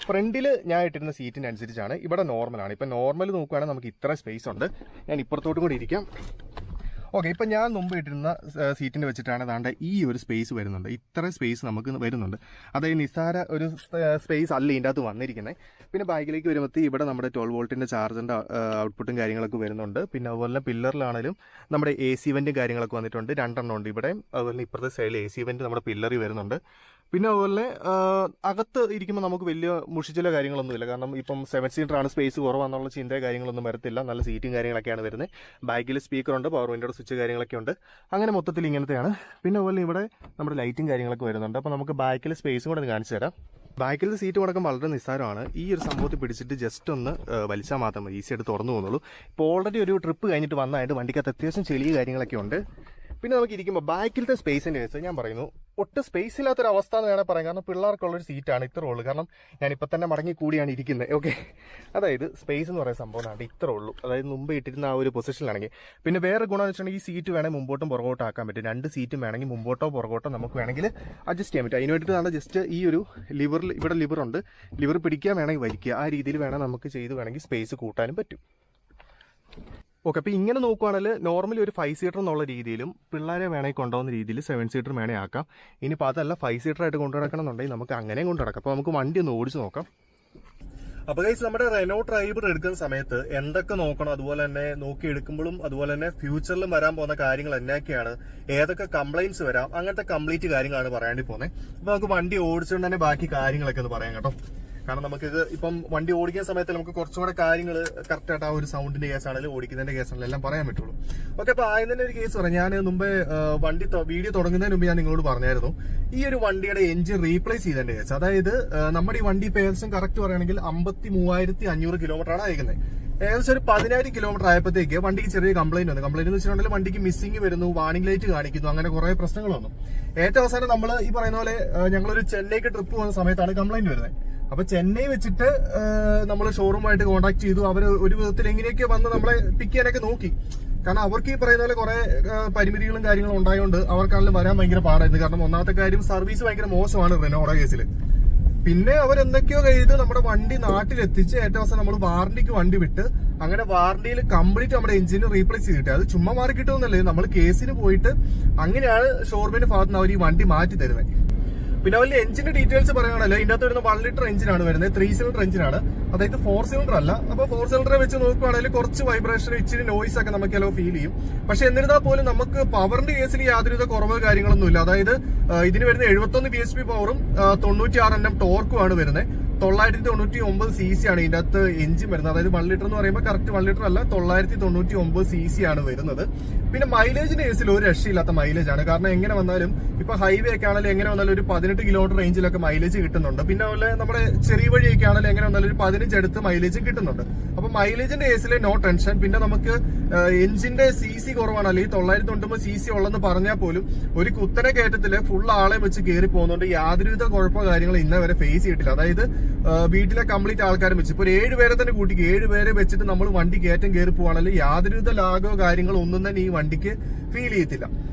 S1: ഫ്രണ്ടിൽ ഞാൻ ഇട്ടിരുന്ന സീറ്റിനനുസരിച്ചാണ്, ഇവിടെ നോർമലാണ്. ഇപ്പം നോർമൽ നോക്കുകയാണെങ്കിൽ നമുക്ക് ഇത്ര സ്പേസ് ഉണ്ട്. ഞാൻ ഇപ്പുറത്തോട്ടും കൂടി ഇരിക്കാം. ഓക്കെ, ഇപ്പം ഞാൻ മുമ്പ് ഇട്ടിരുന്ന സീറ്റിന് വെച്ചിട്ടാണ് ദാണ്ട ഈ ഒരു സ്പേസ് വരുന്നുണ്ട്, ഇത്ര സ്പേസ് നമുക്ക് വരുന്നുണ്ട്. അതായത് നിസ്സാര ഒരു സ്പേസ് അല്ല ഇതിൻ്റെ അകത്ത് വന്നിരിക്കുന്നത്. പിന്നെ ബാക്കിലേക്ക് വരുമ്പോഴത്തേക്ക് ഇവിടെ നമ്മുടെ 12 വോൾട്ടിൻ്റെ ചാർജറിൻ്റെ ഔട്ട്പുട്ടും കാര്യങ്ങളൊക്കെ വരുന്നുണ്ട്. പിന്നെ അതുപോലെ പില്ലറിലാണെങ്കിലും നമ്മുടെ AC വെന്റും കാര്യങ്ങളൊക്കെ വന്നിട്ടുണ്ട്, 2 എണ്ണം ഉണ്ട് ഇവിടെ. അതുപോലെ ഇപ്പുറത്തെ സൈഡിൽ AC വെന്റ് നമ്മുടെ പില്ലറിൽ വരുന്നുണ്ട്. പിന്നെ അതുപോലെ അകത്ത് ഇരിക്കുമ്പോൾ നമുക്ക് വലിയ മുഷിച്ചില കാര്യങ്ങളൊന്നുമില്ല, കാരണം ഇപ്പം 7 സീറ്റർ ആണ്, സ്പേസ് കുറവാണെന്നുള്ള ചിന്തയോ കാര്യങ്ങളൊന്നും വരത്തില്ല. നല്ല സീറ്റും കാര്യങ്ങളൊക്കെയാണ് വരുന്നത്. ബാക്കിൽ സ്പീക്കറുണ്ട്, പവർ വിൻഡോയുടെ സ്വിച്ച് കാര്യങ്ങളൊക്കെ ഉണ്ട്. അങ്ങനെ മൊത്തത്തിൽ ഇങ്ങനത്തെയാണ്. പിന്നെ അതുപോലെ ഇവിടെ നമ്മുടെ ലൈറ്റും കാര്യങ്ങളൊക്കെ വരുന്നുണ്ട്. അപ്പോൾ നമുക്ക് ബാക്കിൽ സ്പേസും കൂടെ കാണിച്ചു തരാം. ബാക്കിലത്തെ സീറ്റ് കൊടുക്കാൻ വളരെ നിസ്സാരമാണ്. ഈ ഒരു സംഭവത്തിൽ പിടിച്ചിട്ട് ജസ്റ്റ് ഒന്ന് വലിച്ചാൽ മാത്രമേ ഈസി ആയിട്ട് തുറന്നു പോകുന്നുള്ളൂ. ഇപ്പോൾ ഓൾറെഡി ഒരു ട്രിപ്പ് കഴിഞ്ഞിട്ട് വന്നതായിട്ട് വണ്ടിക്കകത്ത് അത്യാവശ്യം ചെളിയ കാര്യങ്ങളൊക്കെ ഉണ്ട്. പിന്നെ നമുക്ക് ഇരിക്കുമ്പോൾ ബാക്കിലത്തെ സ്പേസിന്റെ കേസ് ഞാൻ പറയുന്നു, ഒട്ടും സ്പേസ് ഇല്ലാത്തൊരു അവസ്ഥ എന്ന് വേണേൽ പറയാം. കാരണം പിള്ളേർക്കുള്ളൊരു സീറ്റാണ് ഇത്ര ഉള്ളൂ. കാരണം ഞാനിപ്പോൾ തന്നെ മടങ്ങി കൂടിയാണ് ഇരിക്കുന്നത്. ഓക്കെ, അതായത് സ്പേസ് എന്ന് പറയുന്ന സംഭവം ആണ് ഇത്ര ഉള്ളൂ. അതായത് മുമ്പ് ഇട്ടിരുന്ന ആ ഒരു പൊസിഷനിലാണെങ്കിൽ. പിന്നെ വേറെ ഗുണം എന്ന് വെച്ചിട്ടുണ്ടെങ്കിൽ ഈ സീറ്റ് വേണമെങ്കിൽ മുമ്പോട്ടും പുറകോട്ടും ആക്കാൻ പറ്റും. 2 സീറ്റും വേണമെങ്കിൽ മുമ്പോട്ടോ പുറകോട്ടോ നമുക്ക് വേണമെങ്കിൽ അഡ്ജസ്റ്റ് ചെയ്യാൻ പറ്റും. അതിന് വേണ്ടിയിട്ടാണ് ജസ്റ്റ് ഈ ഒരു ലിവറിൽ, ഇവിടെ ലിവറുണ്ട്, ലിവർ പിടിക്കാൻ വേണമെങ്കിൽ വലിക്കുക. ആ രീതിയിൽ വേണം നമുക്ക് ചെയ്ത് വേണമെങ്കിൽ സ്പേസ് കൂട്ടാനും പറ്റും. ഓക്കെ, അപ്പോൾ ഇങ്ങനെ നോക്കുവാണെങ്കിൽ നോർമലി ഒരു 5 സീറ്റർ എന്നുള്ള രീതിയിലും പിള്ളേരെ വേണമെങ്കിൽ കൊണ്ടുപോകുന്ന രീതിയിൽ 7 സീറ്റർ വേണേൽ ആക്കാം. ഇനിയിപ്പോൾ അതല്ല 5 സീറ്റർ ആയിട്ട് കൊണ്ടു നടക്കണം എന്നുണ്ടെങ്കിൽ നമുക്ക് അങ്ങനെയും കൊണ്ടു നടക്കാം. അപ്പോൾ നമുക്ക് വണ്ടി ഒന്ന് ഓടിച്ച് നോക്കാം. അപ്പോൾ ഗൈസ്, നമ്മുടെ റെനോ ട്രൈബർ എടുക്കുന്ന സമയത്ത് എന്തൊക്കെ നോക്കണം, അതുപോലെ തന്നെ നോക്കി എടുക്കുമ്പോഴും അതുപോലെ തന്നെ ഫ്യൂച്ചറിലും വരാൻ പോകുന്ന കാര്യങ്ങൾ എന്നൊക്കെയാണ്, ഏതൊക്കെ കംപ്ലൈൻറ്റ്സ് വരാം, അങ്ങനത്തെ കംപ്ലീറ്റ് കാര്യങ്ങളാണ് പറയാണ്ടി പോകുന്നത്. അപ്പോൾ നമുക്ക് വണ്ടി ഓടിച്ചുകൊണ്ട് തന്നെ ബാക്കി കാര്യങ്ങളൊക്കെ ഒന്ന് പറയാം കേട്ടോ. കാരണം നമുക്കിത് ഇപ്പം വണ്ടി ഓടിക്കുന്ന സമയത്ത് നമുക്ക് കുറച്ചുകൂടെ കാര്യങ്ങൾ കറക്റ്റായിട്ട് ആ ഒരു സൗണ്ടിന്റെ കേസാണെങ്കിലും ഓടിക്കുന്നതിന്റെ കേസാണെങ്കിലും എല്ലാം പറയാൻ പറ്റുള്ളൂ. ഓക്കെ, അപ്പോൾ ആദ്യം തന്നെ ഒരു കേസ് പറയാം. ഞാൻ മുമ്പേ വണ്ടി വീഡിയോ തുടങ്ങുന്നതിന് മുമ്പ് ഞാൻ നിങ്ങളോട് പറഞ്ഞായിരുന്നു ഈ ഒരു വണ്ടിയുടെ എഞ്ചിൻ റീപ്ലേസ് ചെയ്തതിന്റെ കേസ്. അതായത് നമ്മുടെ ഈ വണ്ടി ഇപ്പോൾ ഏകദേശം കറക്റ്റ് പറയുകയാണെങ്കിൽ 53,500 കിലോമീറ്റർ ആണ് അയക്കുന്നത്. ഏകദേശം ഒരു 10,000 കിലോമീറ്റർ ആയപ്പോഴത്തേക്ക് വണ്ടിക്ക് ചെറിയ കംപ്ലൈന്റ് വന്നു. കംപ്ലൈന്റ് എന്ന് വെച്ചിട്ടുണ്ടെങ്കിൽ വണ്ടിക്ക് മിസ്സിംഗ് വരുന്നു, വാർണിംഗ് ലൈറ്റ് കാണിക്കുന്നു, അങ്ങനെ കുറെ പ്രശ്നങ്ങൾ വന്നു. ഏറ്റവും അവസാനം നമ്മൾ ഈ പറയുന്ന പോലെ ഞങ്ങളൊരു ചെന്നൈക്ക് ട്രിപ്പ് പോകുന്ന സമയത്താണ് കംപ്ലൈന്റ് വരുന്നത്. അപ്പൊ ചെന്നൈ വെച്ചിട്ട് നമ്മൾ ഷോറൂമായിട്ട് കോൺടാക്ട് ചെയ്തു. അവർ ഒരു വിധത്തിൽ എങ്ങനെയൊക്കെ വന്ന് നമ്മളെ പിക്ക് ചെയ്യാനൊക്കെ നോക്കി. കാരണം അവർക്ക് ഈ പറയുന്ന പോലെ കുറെ പരിമിതികളും കാര്യങ്ങളും ഉണ്ടായതുകൊണ്ട് അവർക്കാണെങ്കിലും വരാൻ ഭയങ്കര പാടായിരുന്നു. കാരണം ഒന്നാമത്തെ കാര്യം സർവീസ് ഭയങ്കര മോശമാണ് റെനോയുടെ കേസിൽ. പിന്നെ അവരെന്തൊക്കെയോ ചെയ്ത് നമ്മുടെ വണ്ടി നാട്ടിലെത്തിച്ച് ഏറ്റവും അവസാനം നമ്മൾ വാറണ്ടിക്ക് വണ്ടി വിട്ട് അങ്ങനെ വാറണ്ടിയിൽ കംപ്ലീറ്റ് നമ്മുടെ എഞ്ചിന് റീപ്ലേസ് ചെയ്തിട്ട് അത് ചുമ്മാ മാറി കിട്ടുമെന്നല്ലേ, നമ്മൾ കേസിന് പോയിട്ട് അങ്ങനെയാണ് ഷോറൂമിന്റെ ഭാഗത്ത് നിന്ന് അവർ ഈ വണ്ടി മാറ്റി തരുന്നത്. പിന്നെ വലിയ എഞ്ചിന്റെ ഡീറ്റെയിൽസ് പറയുകയാണല്ലോ, ഇതിന്റെ അകത്ത് വരുന്ന 1 ലിറ്റർ എഞ്ചിനാണ് വരുന്നത്, 3 സിലിണ്ടർ എഞ്ചിനാണ്. അതായത് 4 സിലിണ്ടർ അല്ല. അപ്പൊ 4 സിലിണ്ടറെ വെച്ച് നോക്കുകയാണെങ്കിൽ കുറച്ച് വൈബ്രേഷൻ, ഇച്ചിരി നോയ്സ് ഒക്കെ നമുക്ക് ചിലപ്പോൾ ഫീൽ ചെയ്യും. പക്ഷെ എന്നിരുന്നാൽ പോലും നമുക്ക് പവറിന്റെ കേസിൽ യാതൊരുവിധ കുറവ് കാര്യങ്ങളൊന്നും ഇല്ല. അതായത് ഇതിന് വരുന്ന 71 bhp പവറും 96 Nm ടോർക്കുമാണ് വരുന്നത്. 999 cc ആണ് ഇതിന്റെ അകത്ത് എഞ്ചിൻ വരുന്നത്. അതായത് 1 ലിറ്റർ എന്ന് പറയുമ്പോൾ കറക്റ്റ് 1 ലിറ്റർ അല്ല, 999 cc ആണ് വരുന്നത്. പിന്നെ മൈലേജിന്റെ കേസിൽ ഒരു രക്ഷയില്ലാത്ത മൈലേജ് ആണ്. കാരണം എങ്ങനെ വന്നാലും ഇപ്പൊ ഹൈവേ ഒക്കെ ആണെങ്കിലും എങ്ങനെ വന്നാലും ഒരു 18 കിലോമീറ്റർ റേഞ്ചിലൊക്കെ മൈലേജ് കിട്ടുന്നുണ്ട്. പിന്നെ അതുപോലെ നമ്മുടെ ചെറിയ വഴിയൊക്കെ ആണെങ്കിലും എങ്ങനെ വന്നാലും ഒരു 15 അടുത്ത് മൈലേജ് കിട്ടുന്നുണ്ട്. അപ്പൊ മൈലേജിന്റെ കേസിൽ നോ ടെൻഷൻ. പിന്നെ നമുക്ക് എഞ്ചിന്റെ CC കുറവാണ്, അല്ലെങ്കിൽ 999 cc ഉള്ളെന്ന് പറഞ്ഞാൽ പോലും ഒരു കുത്തനെ കയറ്റത്തില് ഫുൾ ആളെ വെച്ച് കയറി പോകുന്നുണ്ട്. യാതൊരുവിധ കുഴപ്പമോ കാര്യങ്ങളോ ഇന്നേ വരെ ഫേസ് ചെയ്തിട്ടില്ല. അതായത് വീട്ടിലെ കംപ്ലീറ്റ് ആൾക്കാരും വെച്ച് ഇപ്പൊ 7 പേരെ തന്നെ കൂട്ടിക്ക് 7 പേരെ വെച്ചിട്ട് നമ്മൾ വണ്ടി കയറ്റം കയറി പോവാണെങ്കിൽ യാതൊരുവിധ ലാഗോ കാര്യങ്ങളോ ഒന്നും തന്നെ ഈ വണ്ടിക്ക് ഫീൽ ചെയ്യത്തില്ല.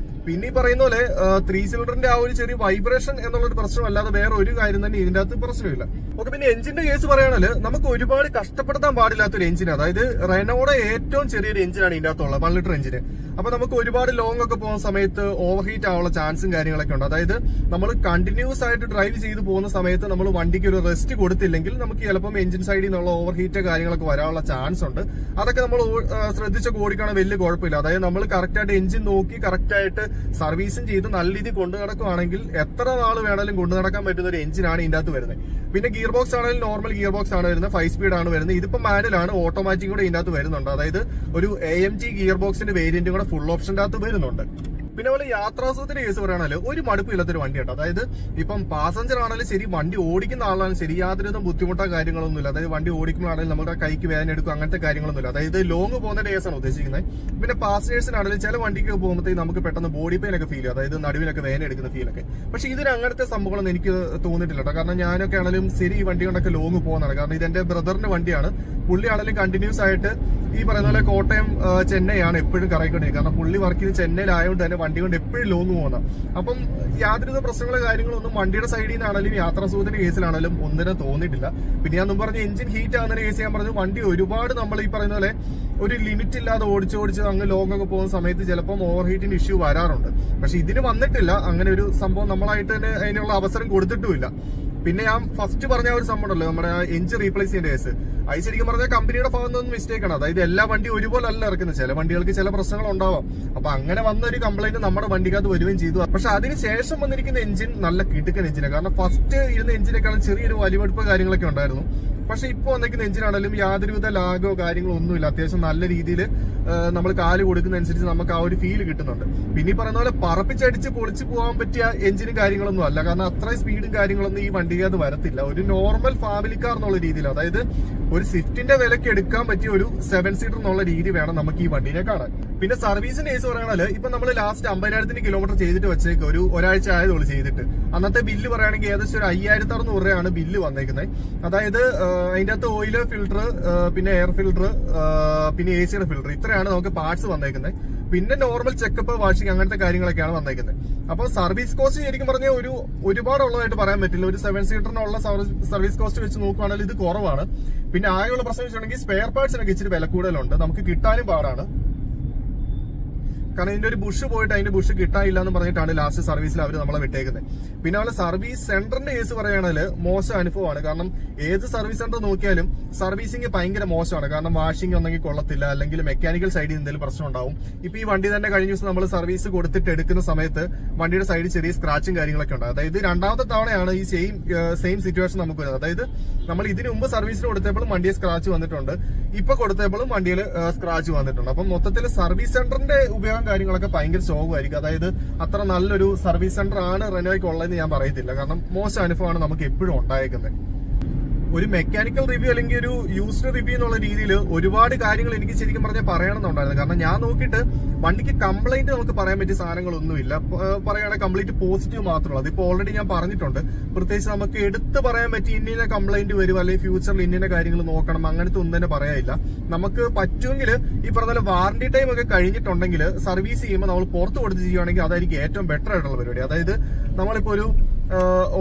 S1: പിന്നെ ഈ പറയുന്ന പോലെ 3 സിലിണ്ടറിന്റെ ആ ഒരു ചെറിയ വൈബ്രേഷൻ എന്നുള്ളൊരു പ്രശ്നം അല്ലാതെ വേറെ ഒരു കാര്യം തന്നെ ഇതിന്റെ അകത്ത് പ്രശ്നമില്ല. ഓക്കെ, പിന്നെ എഞ്ചിന്റെ കേസ് പറയുകയാണെങ്കിൽ നമുക്ക് ഒരുപാട് കഷ്ടപ്പെടുത്താൻ പാടില്ലാത്തൊരു എഞ്ചിൻ. അതായത് റെനോയുടെ ഏറ്റവും ചെറിയൊരു എഞ്ചിനാണ് ഇതിന്റെ അകത്തുള്ളത്, 1 ലിറ്റർ എഞ്ചിന്. അപ്പൊ നമുക്ക് ഒരുപാട് ലോങ് ഒക്കെ പോകുന്ന സമയത്ത് ഓവർ ഹീറ്റ് ആവാനുള്ള ചാൻസും കാര്യങ്ങളൊക്കെ ഉണ്ട്. അതായത് നമ്മൾ കണ്ടിന്യൂസ് ആയിട്ട് ഡ്രൈവ് ചെയ്ത് പോകുന്ന സമയത്ത് നമ്മൾ വണ്ടിക്ക് ഒരു റെസ്റ്റ് കൊടുത്തില്ലെങ്കിൽ നമുക്ക് ചിലപ്പം എഞ്ചിൻ സൈഡിൽ നിന്നുള്ള ഓവർ ഹീറ്റ് കാര്യങ്ങളൊക്കെ വരാനുള്ള ചാൻസ് ഉണ്ട്. അതൊക്കെ നമ്മൾ ശ്രദ്ധിച്ചൊക്കെ ഓടിക്കണം, വലിയ കുഴപ്പമില്ല. അതായത് നമ്മൾ കറക്റ്റായിട്ട് എഞ്ചിൻ നോക്കി കറക്റ്റായിട്ട് സർവീസും ചെയ്ത് നല്ല രീതിയിൽ കൊണ്ടു നടക്കുകയാണെങ്കിൽ എത്ര നാൾ വേണമെങ്കിലും കൊണ്ടു നടക്കാൻ പറ്റുന്ന ഒരു എഞ്ചിനാണ് ഇതിന്റെ അകത്ത് വരുന്നത്. പിന്നെ ഗിയർ ബോക്സ് ആണെങ്കിലും നോർമൽ ഗിയർ ബോക്സ് ആണ് വരുന്നത്, 5 സ്പീഡ് ആണ് വരുന്നത്. ഇതിപ്പോ മാനുവലാണ്, ഓട്ടോമാറ്റിക് കൂടെ ഇതിന്റെ അകത്ത് വരുന്നുണ്ട്. അതായത് ഒരു AMG ഗിയർ ബോക്സിന്റെ വേരിയന്റും കൂടെ ഫുൾ ഓപ്ഷന്റെ അകത്ത് വരുന്നുണ്ട്. പിന്നെ പോലെ യാത്രാസുഖത്തിന്റെ കേസ് പറയുകയാണെങ്കിൽ ഒരു മടുപ്പില്ലാത്തൊരു വണ്ടിയാണ്. അതായത് ഇപ്പം പാസഞ്ചർ ആണെങ്കിലും ശരി, വണ്ടി ഓടിക്കുന്ന ആളാണെങ്കിലും ശരി, യാതൊരു ബുദ്ധിമുട്ടോ കാര്യങ്ങളൊന്നുമില്ല. അതായത് വണ്ടി ഓടിക്കുമ്പോഴാണെങ്കിലും നമ്മുടെ കൈക്ക് വേദന എടുക്കും, അങ്ങനത്തെ കാര്യങ്ങളൊന്നുമില്ല. അതായത് ലോങ് പോകുന്ന കേസാണ് ഉദ്ദേശിക്കുന്നത്. പിന്നെ പാസഞ്ചേഴ്സിനാണെങ്കിലും ചില വണ്ടിക്ക് പോകുമ്പോഴത്തേക്ക് നമുക്ക് പെട്ടെന്ന് ബോഡി പെയിൻ ഒക്കെ ഫീൽ ചെയ്യും, അതായത് നടുവിനൊക്കെ വേദന എടുക്കുന്ന ഫീലൊക്കെ. പക്ഷെ ഇതിന് അങ്ങനത്തെ സംഭവങ്ങളൊന്നും എനിക്ക് തോന്നിയിട്ടില്ല കേട്ടോ. കാരണം ഞാനൊക്കെ ആണെങ്കിലും ശരി ഈ വണ്ടി കൊണ്ടൊക്കെ ലോങ് പോകുന്നതാണ്. കാരണം ഇതെന്റെ ബ്രദറിന്റെ വണ്ടിയാണ്. പുള്ളി ആണെങ്കിലും കണ്ടിന്യൂസ് ആയിട്ട് ഈ പറയുന്ന പോലെ കോട്ടയം ചെന്നൈ ആണ് എപ്പോഴും കറങ്ങിക്കൊണ്ടിരിക്കുന്നത്. കാരണം പുള്ളി വർക്ക് ചെയ്ത് ചെന്നൈയിലായതുകൊണ്ട് തന്നെ വണ്ടി കൊണ്ട് എപ്പോഴും ലോങ് പോകുന്നത്. അപ്പം യാതൊരുവിധ പ്രശ്നങ്ങളോ കാര്യങ്ങളൊന്നും വണ്ടിയുടെ സൈഡിൽ നിന്നാണെങ്കിലും യാത്രാസുഖത്തിന്റെ കേസിലാണെങ്കിലും ഒന്നിനും തോന്നിയിട്ടില്ല. പിന്നെ ഞാൻ മുമ്പ് പറഞ്ഞ എഞ്ചിൻ ഹീറ്റ് ആകുന്ന കേസ് ഞാൻ പറഞ്ഞു, വണ്ടി ഒരുപാട് നമ്മൾ ഈ പറയുന്ന പോലെ ഒരു ലിമിറ്റ് ഇല്ലാതെ ഓടിച്ച് അങ്ങ് ലോങ് ഒക്കെ പോകുന്ന സമയത്ത് ചിലപ്പം ഓവർ ഹീറ്റിന്റെ ഇഷ്യൂ വരാറുണ്ട്. പക്ഷെ ഇതിന് വന്നിട്ടില്ല അങ്ങനെ ഒരു സംഭവം, നമ്മളായിട്ട് തന്നെ അതിനുള്ള അവസരം കൊടുത്തിട്ടുമില്ല. പിന്നെ ഞാൻ ഫസ്റ്റ് പറഞ്ഞ ഒരു സംഭവം ഉണ്ടല്ലോ, നമ്മുടെ എഞ്ചിൻ റീപ്ലേസ് ചെയ്യേണ്ട കേസ്, അത് ശരിക്കും പറഞ്ഞാൽ കമ്പനിയുടെ ഭാഗത്ത് നിന്ന് മിസ്റ്റേക്ക് ആണ്. അതായത് എല്ലാ വണ്ടി ഒരുപോലെ അല്ല ഇറക്കുന്നത്, ചില വണ്ടികൾക്ക് ചില പ്രശ്നങ്ങൾ ഉണ്ടാവാം. അപ്പൊ അങ്ങനെ വന്ന ഒരു കംപ്ലൈന്റ് നമ്മുടെ വണ്ടിക്കകത്ത് വരികയും ചെയ്തു. പക്ഷെ അതിനുശേഷം വന്നിരിക്കുന്ന എഞ്ചിൻ നല്ല കിടുക്കൻ എഞ്ചിനാണ്. കാരണം ഫസ്റ്റ് ഇരുന്ന എഞ്ചിനേക്കാളും ചെറിയൊരു വലിവെടുപ്പ് കാര്യങ്ങളൊക്കെ ഉണ്ടായിരുന്നു. പക്ഷെ ഇപ്പൊ വന്നിരിക്കുന്ന എഞ്ചിനാണെങ്കിലും യാതൊരുവിധ ലാഗോ കാര്യങ്ങളോ ഒന്നുമില്ല. അത്യാവശ്യം നല്ല രീതിയിൽ നമ്മൾ കാല് കൊടുക്കുന്ന അനുസരിച്ച് നമുക്ക് ആ ഒരു ഫീൽ കിട്ടുന്നുണ്ട്. പിന്നെ ഈ പറയുന്ന പോലെ പറപ്പിച്ചടിച്ച് പൊളിച്ചു പോകാൻ പറ്റിയ എഞ്ചിനും കാര്യങ്ങളൊന്നും അല്ല. കാരണം അത്രയും സ്പീഡും കാര്യങ്ങളൊന്നും ഈ വണ്ടിക്കകത്ത് വരത്തില്ല. ഒരു നോർമൽ ഫാമിലി കാർ എന്നുള്ള രീതിയിൽ, അതായത് ഒരു സ്വിഫ്റ്റിന്റെ വിലക്ക് എടുക്കാൻ പറ്റിയ ഒരു 7 സീറ്റർ എന്നുള്ള രീതി വേണം നമുക്ക് ഈ വണ്ടിനെ കാണാൻ. പിന്നെ സർവീസിന്റെ കേസ് പറയുകയാണെങ്കിൽ ഇപ്പൊ നമ്മൾ ലാസ്റ്റ് 50,000 കിലോമീറ്റർ ചെയ്തിട്ട് വെച്ചേക്ക് ഒരാഴ്ച ആയതുള്ളൂ ചെയ്തിട്ട്. അന്നത്തെ ബില്ല് പറയുകയാണെങ്കിൽ ഏകദേശം ഒരു 5,600 രൂപയാണ് ബില്ല് വന്നേക്കുന്നത്. അതായത് അതിന്റെ അകത്ത് ഓയില് ഫിൽട്ടർ, പിന്നെ എയർ ഫിൽട്ടർ, പിന്നെ AC യുടെ ഫിൽട്ടർ, ഇത്രയാണ് നമുക്ക് പാർട്സ് വന്നേക്കുന്നത്. പിന്നെ നോർമൽ ചെക്കപ്പ്, വാഷിംഗ്, അങ്ങനത്തെ കാര്യങ്ങളൊക്കെയാണ് വന്നേക്കുന്നത്. അപ്പൊ സർവീസ് കോസ്റ്റ് ശരിക്കും പറഞ്ഞാൽ ഒരുപാടുള്ളതായിട്ട് പറയാൻ പറ്റില്ല. ഒരു 7 സീറ്ററിനുള്ള സർവീസ് കോസ്റ്റ് വെച്ച് നോക്കുകയാണെങ്കിൽ ഇത് കുറവാണ്. പിന്നെ ആകെയുള്ള പ്രശ്നം വെച്ചിട്ടുണ്ടെങ്കിൽ സ്പെയർ പാർട്സിനൊക്കെ ഇച്ചിരി വില കൂടുതലുണ്ട്, നമുക്ക് കിട്ടാനും പാടാണ്. കാരണം ഇതിന്റെ ഒരു ബുഷ് പോയിട്ട് അതിന്റെ ബുഷ് കിട്ടാനില്ല എന്ന് പറഞ്ഞിട്ടാണ് ലാസ്റ്റ് സർവീസിൽ അവർ നമ്മളെ വിട്ടേക്കുന്നത്. പിന്നെ അവരുടെ സർവീസ് സെന്ററിന്റെ കേസ് പറയുകയാണെങ്കിൽ മോശം അനുഭവമാണ്. കാരണം ഏത് സർവീസ് സെന്റർ നോക്കിയാലും സർവീസിങ് ഭയങ്കര മോശമാണ്. കാരണം വാഷിംഗ് ഒന്നെങ്കിൽ കൊള്ളത്തില്ല, അല്ലെങ്കിൽ മെക്കാനിക്കൽ സൈഡിൽ എന്തെങ്കിലും പ്രശ്നം ഉണ്ടാവും. ഇപ്പൊ ഈ വണ്ടി തന്നെ കഴിഞ്ഞ ദിവസം നമ്മൾ സർവീസ് കൊടുത്തിട്ട് എടുക്കുന്ന സമയത്ത് വണ്ടിയുടെ സൈഡിൽ ചെറിയ സ്ക്രാച്ചും കാര്യങ്ങളൊക്കെ ഉണ്ട്. അതായത് രണ്ടാമത്തെ തവണയാണ് ഈ സെയിം സിറ്റുവേഷൻ നമുക്ക് വരുന്നത്. അതായത് നമ്മൾ ഇതിന് മുമ്പ് സർവീസിന് കൊടുത്തപ്പോഴും വണ്ടിയെ സ്ക്രാച്ച് വന്നിട്ടുണ്ട്, ഇപ്പൊ കൊടുത്തപ്പോഴും വണ്ടിയിൽ സ്ക്രാച്ച് വന്നിട്ടുണ്ട്. അപ്പം മൊത്തത്തിൽ സർവീസ് സെന്ററിന്റെ ഉപയോഗം കാര്യങ്ങളൊക്കെ ഭയങ്കര ശോകമായിരിക്കും. അതായത് അത്ര നല്ലൊരു സർവീസ് സെന്റർ ആണ് റെനോയ്ക്ക് ഉള്ളതെന്ന് ഞാൻ പറയത്തില്ല. കാരണം മോശം അനുഭവമാണ് നമുക്ക് എപ്പോഴും ഉണ്ടായേക്കുന്നത്. ഒരു മെക്കാനിക്കൽ റിവ്യൂ അല്ലെങ്കിൽ ഒരു യൂസ്ഡ് റിവ്യൂ എന്നുള്ള രീതിയിൽ ഒരുപാട് കാര്യങ്ങൾ എനിക്ക് ശരിക്കും പറഞ്ഞാൽ പറയണമെന്നുണ്ടായിരുന്നു. കാരണം ഞാൻ നോക്കിയിട്ട് വണ്ടിക്ക് കംപ്ലൈന്റ് നമുക്ക് പറയാൻ പറ്റിയ സാധനങ്ങളൊന്നുമില്ല. പറയുകയാണെങ്കിൽ കംപ്ലീറ്റ് പോസിറ്റീവ് മാത്രമേ ഉള്ളൂ. അതിപ്പോൾ ഓൾറെഡി ഞാൻ പറഞ്ഞിട്ടുണ്ട്. പ്രത്യേകിച്ച് നമുക്ക് എടുത്ത് പറയാൻ പറ്റി ഇന്ന കംപ്ലൈന്റ് വരും, അല്ലെങ്കിൽ ഫ്യൂച്ചറിൽ ഇന്ന കാര്യങ്ങൾ നോക്കണം, അങ്ങനത്തെ ഒന്നും തന്നെ പറയാനില്ല. നമുക്ക് പറ്റുമെങ്കിൽ ഈ പറഞ്ഞ വാറന്റി ടൈം ഒക്കെ കഴിഞ്ഞിട്ടുണ്ടെങ്കിൽ സർവീസ് ചെയ്യുമ്പോൾ നമ്മൾ പുറത്ത് കൊടുത്ത് ചെയ്യുകയാണെങ്കിൽ അതായിരിക്കും ഏറ്റവും ബെറ്റർ ആയിട്ടുള്ള പരിപാടി. അതായത് നമ്മളിപ്പോ ഒരു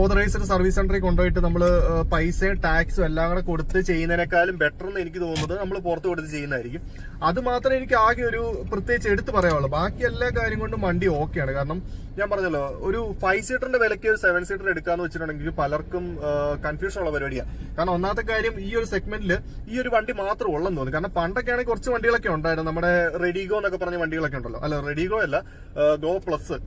S1: ഓതറൈസ്ഡ് സർവീസ് സെന്ററിൽ കൊണ്ടുപോയിട്ട് നമ്മൾ പൈസയും ടാക്സും എല്ലാം കൂടെ കൊടുത്ത് ചെയ്യുന്നതിനേക്കാളും ബെറ്റർ എന്ന് എനിക്ക് തോന്നുന്നത് നമ്മൾ പുറത്ത് കൊടുത്ത് ചെയ്യുന്നതായിരിക്കും. അത് മാത്രമേ എനിക്ക് ആകെ ഒരു പ്രത്യേകിച്ച് എടുത്ത് പറയാനുള്ളൂ. ബാക്കി എല്ലാ കാര്യം കൊണ്ടും വണ്ടി ഓക്കെയാണ്. കാരണം ഞാൻ പറഞ്ഞല്ലോ, ഒരു 5 സീറ്ററിന്റെ വിലയ്ക്ക് ഒരു 7 സീറ്റർ എടുക്കാന്ന് വെച്ചിട്ടുണ്ടെങ്കിൽ പലർക്കും കൺഫ്യൂഷൻ ഉള്ള പരിപാടിയാണ്. കാരണം ഒന്നാമത്തെ കാര്യം, ഈ ഒരു സെഗ്മെന്റിൽ ഈ ഒരു വണ്ടി മാത്രം ഉള്ളെന്ന് തോന്നുന്നു. കാരണം പണ്ടൊക്കെ ആണെങ്കിൽ കുറച്ച് വണ്ടികളൊക്കെ ഉണ്ടായിരുന്നു. നമ്മുടെ റെഡിഗോ എന്നൊക്കെ പറഞ്ഞ വണ്ടികളൊക്കെ ഉണ്ടല്ലോ, അല്ല റെഡിഗോ അല്ല, ഗോ പ്ലസ്.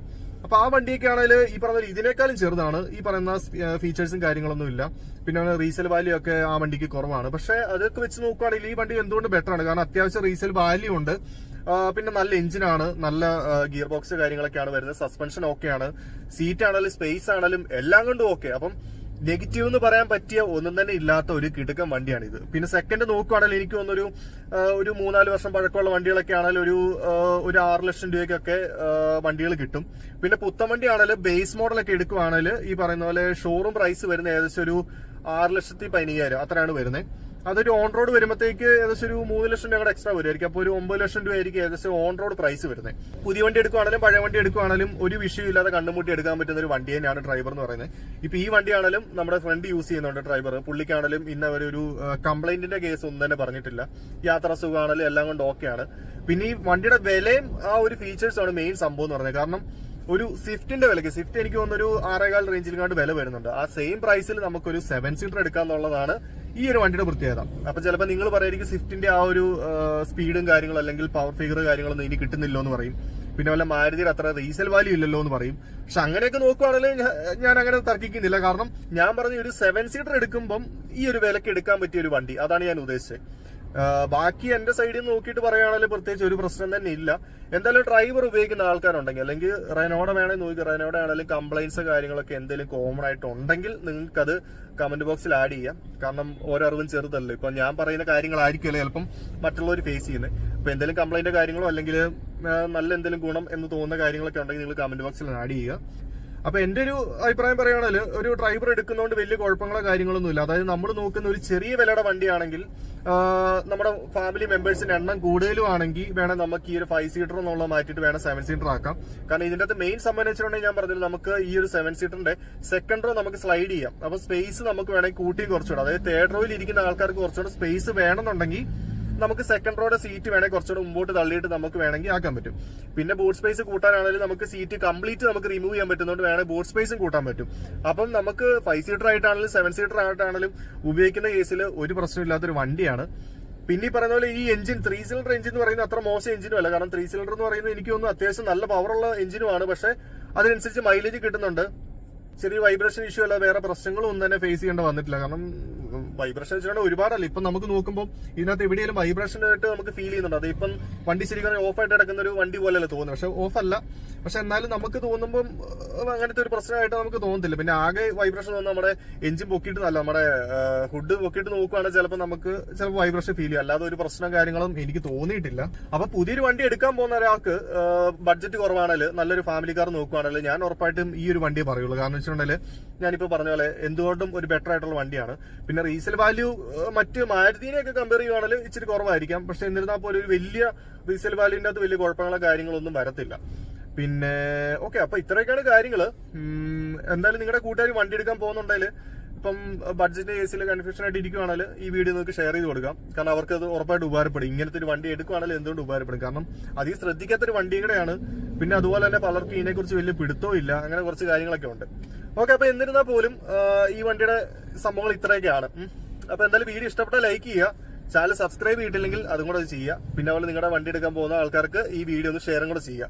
S1: അപ്പൊ ആ വണ്ടിയൊക്കെ ആണെങ്കിൽ ഈ പറഞ്ഞ ഇതിനേക്കാളും ചെറുതാണ്. ഈ പറയുന്ന ഫീച്ചേഴ്സും കാര്യങ്ങളൊന്നും ഇല്ല. പിന്നെ റീസെൽ വാല്യൂ ഒക്കെ ആ വണ്ടിക്ക് കുറവാണ്. പക്ഷെ അതൊക്കെ വെച്ച് നോക്കുകയാണെങ്കിൽ ഈ വണ്ടി എന്തുകൊണ്ട് ബെറ്റർ ആണ്. കാരണം അത്യാവശ്യം റീസെൽ വാല്യൂ ഉണ്ട്. പിന്നെ നല്ല എഞ്ചിനാണ്, നല്ല ഗിയർ ബോക്സ് കാര്യങ്ങളൊക്കെയാണ് വരുന്നത്. സസ്പെൻഷൻ ഓക്കെയാണ്, സീറ്റ് ആണെങ്കിലും സ്പേസ് ആണെങ്കിലും എല്ലാം കൊണ്ടും ഓക്കെ. അപ്പം നെഗറ്റീവ് എന്ന് പറയാൻ പറ്റിയ ഒന്നും തന്നെ ഇല്ലാത്ത ഒരു കിടുക്കൻ വണ്ടിയാണ് ഇത്. പിന്നെ സെക്കൻഡ് നോക്കുകയാണെങ്കിൽ എനിക്ക് തോന്നുന്നു ഒരു 3-4 വർഷം പഴക്കമുള്ള വണ്ടികളൊക്കെ ആണെങ്കിൽ ഒരു 6 ലക്ഷം രൂപയ്ക്കൊക്കെ വണ്ടികൾ കിട്ടും. പിന്നെ പുത്തൻ വണ്ടി ആണെങ്കിൽ ബേസ് മോഡലൊക്കെ എടുക്കുവാണെങ്കിൽ ഈ പറയുന്ന പോലെ ഷോറൂം പ്രൈസ് വരുന്ന ഏകദേശം ഒരു 6,15,000 അത്രയാണ് വരുന്നത്. അതൊരു ഓൺ റോഡ് വരുമ്പോഴത്തേക്ക് ഏകദേശം ഒരു 3 ലക്ഷം രൂപയുടെ എക്സ്ട്രാ വരുമായിരിക്കും. അപ്പോൾ ഒരു 9 ലക്ഷം രൂപ ആയിരിക്കും ഏകദേശം ഓൺ റോഡ് പ്രൈസ് വരുന്നത്. പുതിയ വണ്ടി എടുക്കുവാണെങ്കിലും പഴയ വണ്ടി എടുക്കുവാണെങ്കിലും ഒരു വിഷയം ഇല്ലാതെ കണ്ണുമുട്ടി എടുക്കാൻ പറ്റുന്ന ഒരു വണ്ടി തന്നെയാണ് ഡ്രൈവർ എന്ന് പറയുന്നത്. ഇപ്പൊ ഈ വണ്ടിയാണെങ്കിലും നമ്മുടെ ഫ്രണ്ട് യൂസ് ചെയ്യുന്നുണ്ട് ഡ്രൈവർ. പുള്ളിക്കാണെങ്കിലും ഇന്ന ഒരു കംപ്ലൈന്റിന്റെ കേസ് ഒന്നും തന്നെ പറഞ്ഞിട്ടില്ല. യാത്രാ സുഖമാണെങ്കിലും എല്ലാം കൊണ്ട് ഓക്കെയാണ്. പിന്നെ ഈ വണ്ടിയുടെ വിലയും ആ ഒരു ഫീച്ചേഴ്സാണ് മെയിൻ സംഭവം എന്ന് പറയുന്നത്. കാരണം ഒരു സ്വിഫ്റ്റിന്റെ വിലക്ക്, സ്വിഫ്റ്റ് എനിക്ക് തോന്നുന്നു ഒരു 6.25 റേഞ്ചിൽ കണ്ട് വില വരുന്നുണ്ട്. ആ സെയിം പ്രൈസിൽ നമുക്കൊരു 7 സീറ്റർ എടുക്കാന്നുള്ളതാണ് ഈ ഒരു വണ്ടിയുടെ പ്രത്യേകത. അപ്പൊ ചിലപ്പോൾ നിങ്ങൾ പറയായിരിക്കും സ്വിഫ്റ്റിന്റെ ആ ഒരു സ്പീഡും കാര്യങ്ങളും അല്ലെങ്കിൽ പവർ ഫിഗർ കാര്യങ്ങളൊന്നും ഇനി കിട്ടുന്നില്ലോ എന്ന് പറയും. പിന്നെ വല്ല മാരുതിയുടെ അത്ര റീസെൽ വാല്യൂ ഇല്ലല്ലോ എന്ന് പറയും. പക്ഷെ അങ്ങനെയൊക്കെ നോക്കുവാണെങ്കിൽ ഞാൻ അങ്ങനെ തർക്കിക്കുന്നില്ല. കാരണം ഞാൻ പറഞ്ഞ ഒരു 7 സീറ്റർ എടുക്കുമ്പം ഈ ഒരു വിലക്ക് എടുക്കാൻ പറ്റിയ ഒരു വണ്ടി, അതാണ് ഞാൻ ഉദ്ദേശിച്ചത്. ബാക്കി എന്റെ സൈഡിൽ നിന്ന് നോക്കിയിട്ട് പറയുകയാണെങ്കിൽ പ്രത്യേകിച്ച് ഒരു പ്രശ്നം തന്നെ ഇല്ല. എന്തായാലും ഡ്രൈവർ ഉപയോഗിക്കുന്ന ആൾക്കാരുണ്ടെങ്കിൽ അല്ലെങ്കിൽ റെനോഡ വേണമെങ്കിൽ നോക്കി, റെനോഡ ആണെങ്കിലും കംപ്ലൈൻസ് കാര്യങ്ങളൊക്കെ എന്തെങ്കിലും കോമൺ ആയിട്ട് ഉണ്ടെങ്കിൽ നിങ്ങൾക്ക് അത് കമന്റ് ബോക്സിൽ ആഡ് ചെയ്യാം. കാരണം ഓരോ അറിവും ചെറുതല്ലേ. ഇപ്പൊ ഞാൻ പറയുന്ന കാര്യങ്ങളായിരിക്കുമല്ലോ ചിലപ്പം മറ്റുള്ളവർ ഫേസ് ചെയ്യുന്നത്. അപ്പൊ എന്തെങ്കിലും കംപ്ലൈന്റ് കാര്യങ്ങളോ അല്ലെങ്കിൽ നല്ല എന്തെങ്കിലും ഗുണം എന്ന് തോന്നുന്ന കാര്യങ്ങളൊക്കെ ഉണ്ടെങ്കിൽ നിങ്ങൾ കമന്റ് ബോക്സിൽ ആഡ് ചെയ്യുക. അപ്പൊ എന്റെ ഒരു അഭിപ്രായം പറയുകയാണെങ്കിൽ ഒരു ഡ്രൈവർ എടുക്കുന്നതുകൊണ്ട് വലിയ കുഴപ്പങ്ങളോ കാര്യങ്ങളൊന്നും ഇല്ല. അതായത് നമ്മൾ നോക്കുന്ന ഒരു ചെറിയ വിലയുടെ വണ്ടിയാണെങ്കിൽ നമ്മുടെ ഫാമിലി മെമ്പേഴ്സിന്റെ എണ്ണം കൂടുതലും ആണെങ്കിൽ വേണം നമുക്ക് ഈ ഒരു 5 സീറ്റർ എന്നുള്ള മാറ്റിയിട്ട് വേണം 7 സീറ്റർ ആക്കാം. കാരണം ഇതിന്റെ അകത്ത് മെയിൻ സംബന്ധിച്ചിട്ടുണ്ടെങ്കിൽ ഞാൻ പറഞ്ഞത് നമുക്ക് ഈ ഒരു 7 സീറ്ററിന്റെ സെക്കൻഡ് റോ നമുക്ക് സ്ലൈഡ് ചെയ്യാം. അപ്പൊ സ്പേസ് നമുക്ക് വേണമെങ്കിൽ കൂട്ടി കുറച്ചുകൂടെ, അതായത് തേർഡ് റോയിൽ ഇരിക്കുന്ന ആൾക്കാർക്ക് കുറച്ചുകൂടെ സ്പേസ് വേണമെന്നുണ്ടെങ്കിൽ നമുക്ക് സെക്കൻഡ് റോയുടെ സീറ്റ് വേണമെങ്കിൽ കുറച്ചുകൂടെ മുമ്പോട്ട് തള്ളിയിട്ട് നമുക്ക് വേണമെങ്കിൽ ആക്കാൻ പറ്റും. പിന്നെ ബൂട്ട് സ്പേസ് കൂട്ടാനാണെങ്കിലും നമുക്ക് സീറ്റ് കംപ്ലീറ്റ് നമുക്ക് റിമൂവ് ചെയ്യാൻ പറ്റുന്നതുകൊണ്ട് വേണമെങ്കിൽ ബൂട്ട് സ്പേസും കൂട്ടാൻ പറ്റും. അപ്പം നമുക്ക് 5 സീറ്റർ ആയിട്ടാണെങ്കിലും 7 സീറ്റർ ആയിട്ടാണെങ്കിലും ഉപയോഗിക്കുന്ന കേസിൽ ഒരു പ്രശ്നമില്ലാത്തൊരു വണ്ടിയാണ്. പിന്നെ ഈ പറയുന്ന പോലെ ഈ എഞ്ചിൻ 3 സിലിണ്ടർ എഞ്ചിൻ എന്ന് പറയുന്നത് അത്ര മോശം എഞ്ചിനും അല്ല. കാരണം 3 സിലിണ്ടർ എന്ന് പറയുന്നത് എനിക്ക് തോന്നുന്നു അത്യാവശ്യം നല്ല പവറുള്ള എഞ്ചിനുമാണ്. പക്ഷെ അതിനനുസരിച്ച് മൈലേജ് കിട്ടുന്നുണ്ട്. ചെറിയ വൈബ്രേഷൻ ഇഷ്യൂ അല്ല വേറെ പ്രശ്നങ്ങളും ഒന്നും തന്നെ ഫേസ് ചെയ്യേണ്ട വന്നിട്ടില്ല. കാരണം വൈബ്രേഷൻ വെച്ചിട്ടുണ്ടെങ്കിൽ ഒരുപാടല്ല. ഇപ്പം നമുക്ക് നോക്കുമ്പോൾ ഇതിനകത്ത് എവിടെയെങ്കിലും വൈബ്രേഷൻ ആയിട്ട് നമുക്ക് ഫീൽ ചെയ്യുന്നുണ്ട്. അത് ഇപ്പം വണ്ടി ശരിക്കും ഓഫായിട്ട് കിടക്കുന്ന ഒരു വണ്ടി പോലെയല്ല തോന്നുന്നത്. പക്ഷെ ഓഫല്ല, പക്ഷെ എന്നാലും നമുക്ക് തോന്നുമ്പോൾ അങ്ങനത്തെ ഒരു പ്രശ്നമായിട്ട് നമുക്ക് തോന്നത്തില്ല. പിന്നെ ആകെ വൈബ്രേഷൻ തോന്നുന്നത് നമ്മുടെ എഞ്ചിൻ പൊക്കിയിട്ട് നല്ല നമ്മുടെ ഹുഡ് പൊക്കിയിട്ട് നോക്കുകയാണെങ്കിൽ ചിലപ്പോൾ നമുക്ക് ചിലപ്പോൾ വൈബ്രേഷൻ ഫീൽ ചെയ്യും. അല്ലാതെ ഒരു പ്രശ്നം കാര്യങ്ങളും എനിക്ക് തോന്നിയിട്ടില്ല. അപ്പൊ പുതിയൊരു വണ്ടി എടുക്കാൻ പോകുന്ന ഒരാൾക്ക് ബഡ്ജറ്റ് കുറവാണെങ്കിൽ നല്ലൊരു ഫാമിലി കാർ നോക്കുകയാണെങ്കിൽ ഞാൻ ഉറപ്പായിട്ടും ഈ ഒരു വണ്ടിയെ പറയുള്ളൂ. കാരണം വെച്ചിട്ടുണ്ടെങ്കിൽ ഞാനിപ്പോ പറഞ്ഞ പോലെ എന്തുകൊണ്ടും ഒരു ബെറ്റർ ആയിട്ടുള്ള വണ്ടിയാണ്. പിന്നെ റീസെയിൽ വാല്യൂ മറ്റ് മാരുതിനെയൊക്കെ കമ്പയർ ചെയ്യുവാണെങ്കിൽ ഇച്ചിരി കുറവായിരിക്കാം. പക്ഷെ എന്നിരുന്നാൽ പോലും ഒരു വലിയ റീസെയിൽ വാല്യൂവിന്റെ അകത്ത് വലിയ കുഴപ്പങ്ങളോ കാര്യങ്ങളൊന്നും വരത്തില്ല. പിന്നെ ഓക്കെ, അപ്പൊ ഇത്രയൊക്കെയാണ് കാര്യങ്ങള്. എന്തായാലും നിങ്ങളുടെ കൂട്ടുകാർ വണ്ടി എടുക്കാൻ പോകുന്നുണ്ടെങ്കിൽ ഇപ്പം ബഡ്ജറ്റ് കേസിൽ കൺഫ്യൂഷൻ ആയിട്ട് ഇരിക്കുവാണെങ്കിൽ ഈ വീഡിയോ നിങ്ങൾക്ക് ഷെയർ ചെയ്ത് കൊടുക്കാം. കാരണം അവർക്ക് അത് ഉറപ്പായിട്ട് ഉപകാരപ്പെടും. ഇങ്ങനത്തെ ഒരു വണ്ടി എടുക്കുവാണെങ്കിൽ എന്തുകൊണ്ട് ഉപകാരപ്പെടും? കാരണം അധികം ശ്രദ്ധിക്കാത്തൊരു വണ്ടിയും കൂടെയാണ്. പിന്നെ അതുപോലെ തന്നെ പലർക്കും ഇതിനെക്കുറിച്ച് വലിയ പിടുത്തവും ഇല്ല. അങ്ങനെ കുറച്ച് കാര്യങ്ങളൊക്കെ ഉണ്ട്. ഓക്കെ, അപ്പൊ എന്നിരുന്നാൽ പോലും ഈ വണ്ടിയുടെ സംഭവങ്ങൾ ഇത്രയൊക്കെയാണ്. അപ്പൊ എന്തായാലും വീഡിയോ ഇഷ്ടപ്പെട്ടാൽ ലൈക്ക് ചെയ്യുക. ചാനൽ സബ്സ്ക്രൈബ് ചെയ്തിട്ടില്ലെങ്കിൽ അതും കൂടെ ചെയ്യുക. പിന്നെ അതുപോലെ നിങ്ങളുടെ വണ്ടി എടുക്കാൻ പോകുന്ന ആൾക്കാർക്ക് ഈ വീഡിയോ ഒന്ന് ഷെയറും കൂടെ ചെയ്യുക.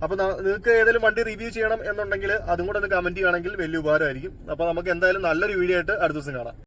S1: അപ്പൊ നിങ്ങൾക്ക് ഏതെങ്കിലും വണ്ടി റിവ്യൂ ചെയ്യണം എന്നുണ്ടെങ്കിൽ അതും കൂടെ ഒന്ന് കമന്റ് ചെയ്യുകയാണെങ്കിൽ വലിയ ഉപകാരമായിരിക്കും. അപ്പൊ നമുക്ക് എന്തായാലും നല്ലൊരു വീഡിയോ ആയിട്ട് അടുത്ത ദിവസം കാണാം.